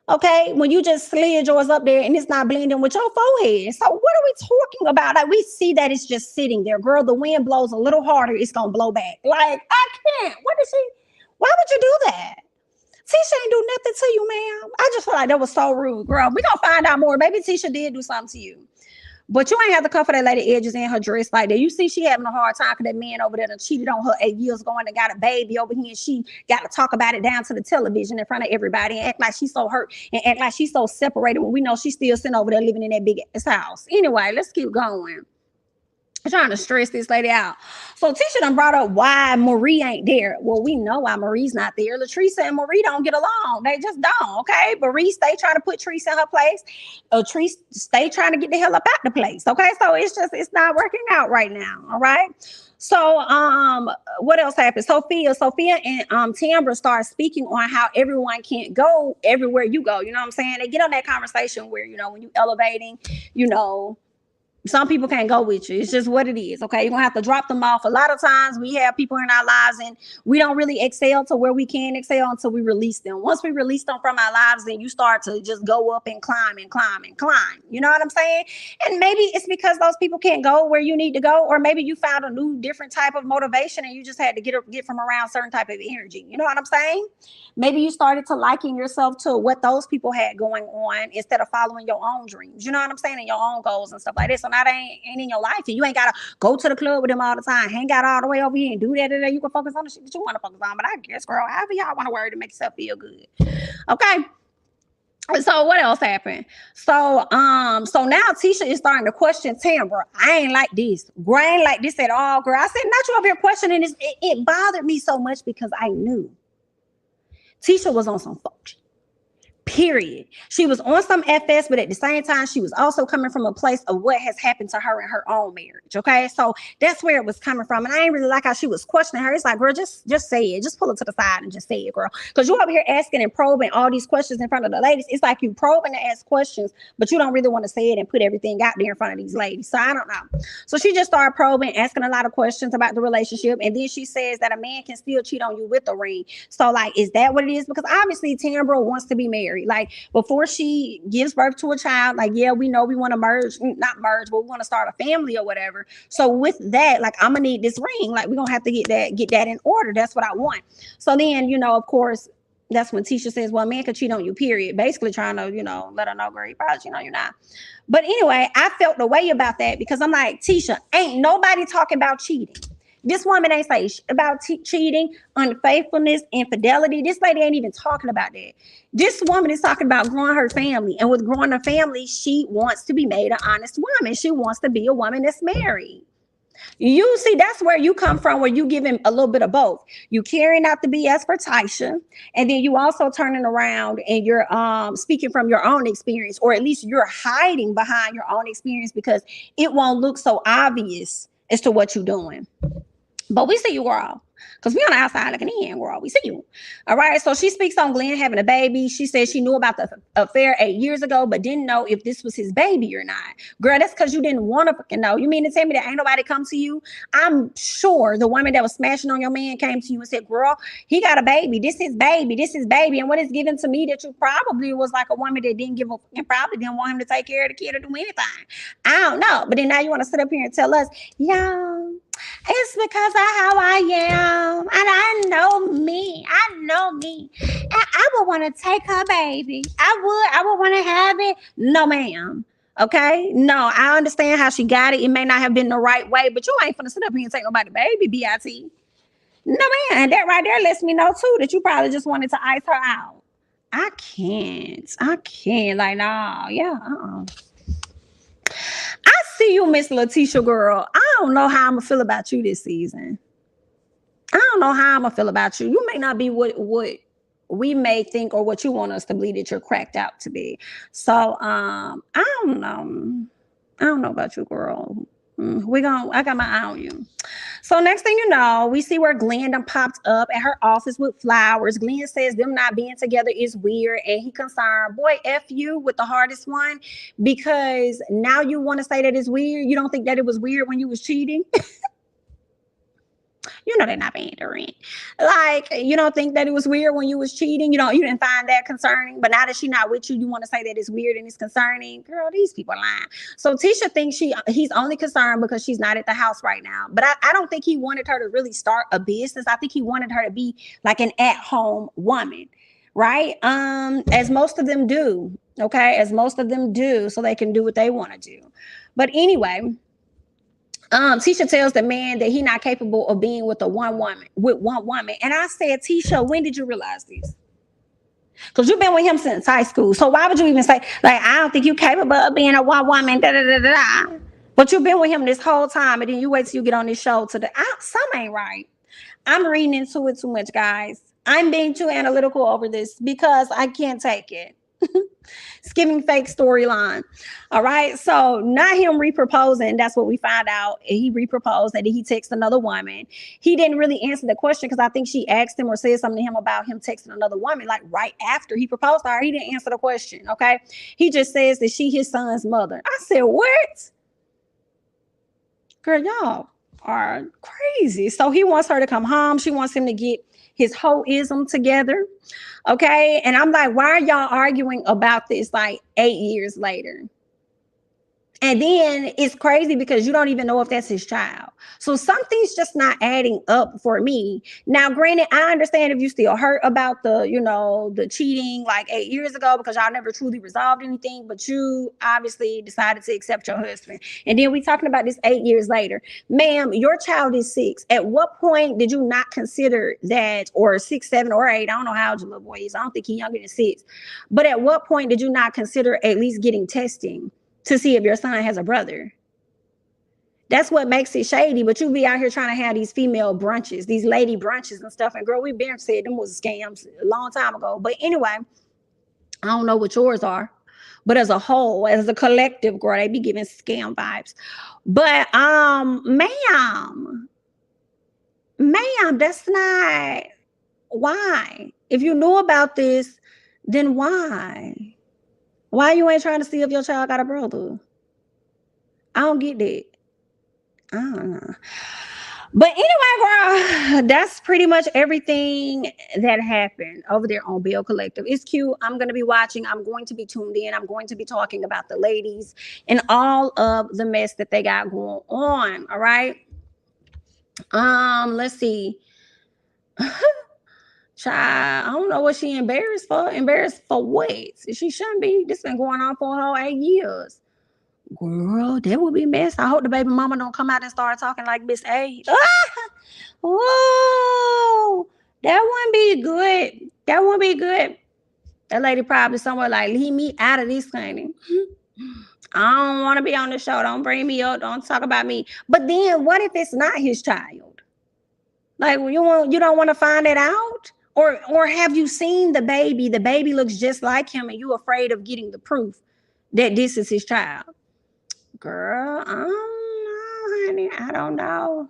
Okay, when you just slid yours up there and it's not blending with your forehead. So what are we talking about? Like, we see that it's just sitting there. Girl, the wind blows a little harder, it's gonna blow back. Like, I can't. Why would you do that? Tisha ain't do nothing to you, ma'am. I just feel like that was so rude, girl. We gonna find out more. Maybe Tisha did do something to you. But you ain't have to cover that lady edges in her dress like that. You see she having a hard time because that man over there done cheated on her 8 years ago and got a baby over here, and she got to talk about it down to the television in front of everybody and act like she's so hurt and act like she's so separated when we know she's still sitting over there living in that big ass house. Anyway, let's keep going. I'm trying to stress this lady out. So Tisha done brought up why Marie ain't there. Well, we know why Marie's not there. Latrice and Marie don't get along. They just don't, okay? Marie stay trying to put Trice in her place. Trice stay trying to get the hell up out the place, okay? So it's not working out right now, all right? So what else happened? Sophia and Tambra start speaking on how everyone can't go everywhere you go. You know what I'm saying? They get on that conversation where, you know, when you elevating, you know, some people can't go with you. It's just what it is. Okay. You're going to have to drop them off. A lot of times we have people in our lives and we don't really excel to where we can excel until we release them. Once we release them from our lives, then you start to just go up and climb and climb and climb. You know what I'm saying? And maybe it's because those people can't go where you need to go, or maybe you found a new different type of motivation and you just had to get from around certain type of energy. You know what I'm saying? Maybe you started to liken yourself to what those people had going on instead of following your own dreams. You know what I'm saying? And your own goals and stuff like this. So now they ain't in your life. And you ain't got to go to the club with them all the time. Hang out all the way over here and do that. You can focus on the shit that you want to focus on. But I guess, girl, however y'all want to word to make yourself feel good. Okay. So what else happened? So now Tisha is starting to question Tambra. I ain't like this. Girl, I ain't like this at all, girl. I said, not you over here questioning this. It bothered me so much because I knew Tisha was on some function. Period. She was on some FS, but at the same time, she was also coming from a place of what has happened to her in her own marriage. Okay. So that's where it was coming from. And I ain't really like how she was questioning her. It's like, girl, just say it. Just pull it to the side and just say it, girl. Because you over here asking and probing all these questions in front of the ladies. It's like you probing to ask questions, but you don't really want to say it and put everything out there in front of these ladies. So I don't know. So she just started probing, asking a lot of questions about the relationship. And then she says that a man can still cheat on you with a ring. So like, is that what it is? Because obviously Tambra wants to be married. Like, before she gives birth to a child, like, yeah, we know we want to not merge, but we want to start a family or whatever. So with that, like, I'm gonna need this ring. Like, we're gonna have to get that in order. That's what I want. So then, you know, of course, that's when Tisha says, well, a man could cheat on you, period. Basically trying to, you know, let her know, girl, you probably, you know, you're not. But anyway, I felt the way about that because I'm like, Tisha, ain't nobody talking about cheating. This woman ain't say about cheating, unfaithfulness, infidelity. This lady ain't even talking about that. This woman is talking about growing her family. And with growing her family, she wants to be made an honest woman. She wants to be a woman that's married. You see, that's where you come from, where you give him a little bit of both. You carrying out the BS for Taisha, and then you also turning around and you're speaking from your own experience, or at least you're hiding behind your own experience because it won't look so obvious as to what you're doing. But we see you, girl. Because we on the outside looking in, girl. We see you. All right. So she speaks on Glenn having a baby. She said she knew about the affair 8 years ago, but didn't know if this was his baby or not. Girl, that's because you didn't want to fucking know. You mean to tell me that ain't nobody come to you? I'm sure the woman that was smashing on your man came to you and said, girl, he got a baby. This is baby. This is baby. And what is given to me that you probably was like a woman that didn't give a and probably didn't want him to take care of the kid or do anything. I don't know. But then now you want to sit up here and tell us, yeah. It's because of how I am. And I know me. I know me. And I would want to take her baby. I would want to have it. No, ma'am. Okay? No, I understand how she got it. It may not have been the right way, but you ain't finna sit up here and take nobody baby, B.I.T. No, man. And that right there lets me know, too, that you probably just wanted to ice her out. I can't. Like, nah. Yeah, I see you, Miss Letitia, girl. I don't know how I'm gonna feel about you this season. I don't know how I'm gonna feel about you. You may not be what we may think or what you want us to believe that you're cracked out to be. So I don't know. I don't know about you, girl. I got my eye on you. So next thing you know, we see where Glenn done popped up at her office with flowers. Glenn says them not being together is weird, and he concerned. Boy, F you with the hardest one, because now you want to say that it's weird. You don't think that it was weird when you was cheating? You know they're not pandering. Like, you don't think that it was weird when you was cheating? You didn't find that concerning, but now that she's not with you, you want to say that it's weird and it's concerning? Girl, these people are lying. So Tisha thinks he's only concerned because she's not at the house right now. But I don't think he wanted her to really start a business. I think he wanted her to be like an at-home woman, right? As most of them do, okay? As most of them do, so they can do what they want to do. But anyway, Tisha tells the man that he's not capable of being with one woman. And I said, Tisha, when did you realize this? Because you've been with him since high school. So why would you even say, like, I don't think you're capable of being a one woman, da da da da. But you've been with him this whole time, and then you wait till you get on this show something ain't right. I'm reading into it too much, guys. I'm being too analytical over this because I can't take it. It's giving fake storyline. All right. So not him reproposing. That's what we find out. He reproposed and he texted another woman. He didn't really answer the question because I think she asked him or said something to him about him texting another woman, like right after he proposed to her. He didn't answer the question. Okay. He just says that she his son's mother. I said, what? Girl, y'all are crazy. So he wants her to come home. She wants him to get his whole ism together. Okay. And I'm like, why are y'all arguing about this like 8 years later? And then it's crazy because you don't even know if that's his child. So something's just not adding up for me. Now, granted, I understand if you still hurt about the cheating like 8 years ago because y'all never truly resolved anything, but you obviously decided to accept your husband. And then we talking about this 8 years later. Ma'am, your child is 6. At what point did you not consider that, or 6, 7, or 8? I don't know how old your little boy is. I don't think he's younger than 6. But at what point did you not consider at least getting testing to see if your son has a brother? That's what makes it shady. But you be out here trying to have these female brunches, these lady brunches and stuff. And girl, we been said them was scams a long time ago. But anyway, I don't know what yours are. But as a whole, as a collective, girl, they be giving scam vibes. But ma'am, that's not why. If you knew about this, then why? Why you ain't trying to see if your child got a brother? I don't get that. I don't know. But anyway, girl, that's pretty much everything that happened over there on Belle Collective. It's cute. I'm going to be watching. I'm going to be tuned in. I'm going to be talking about the ladies and all of the mess that they got going on. All right. Let's see. Child, I don't know what she embarrassed for. Embarrassed for what? She shouldn't be. This been going on for a whole 8 years. Girl, that would be mess. I hope the baby mama don't come out and start talking like Miss A. Whoa, that wouldn't be good. That wouldn't be good. That lady probably somewhere like, leave me out of this, honey. I don't want to be on the show. Don't bring me up. Don't talk about me. But then what if it's not his child? Like you don't want to find it out? Or have you seen the baby? The baby looks just like him and you afraid of getting the proof that this is his child. Girl, I don't know, honey. I don't know.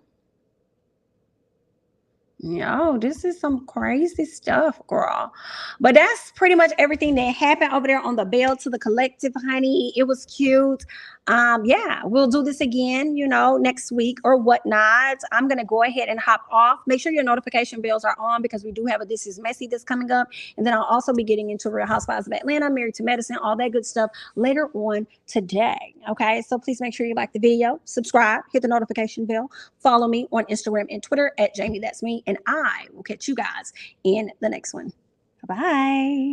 Yo, this is some crazy stuff, girl. But that's pretty much everything that happened over there on the Belle to the Collective, honey. It was cute. Yeah, we'll do this again, next week or whatnot. I'm gonna go ahead and hop off. Make sure your notification bells are on because we do have a This Is Messy that's coming up. And then I'll also be getting into Real Housewives of Atlanta, Married to Medicine, all that good stuff later on today. Okay, so please make sure you like the video, subscribe, hit the notification bell, follow me on Instagram and Twitter at jamithatsme. And I will catch you guys in the next one. Bye-bye.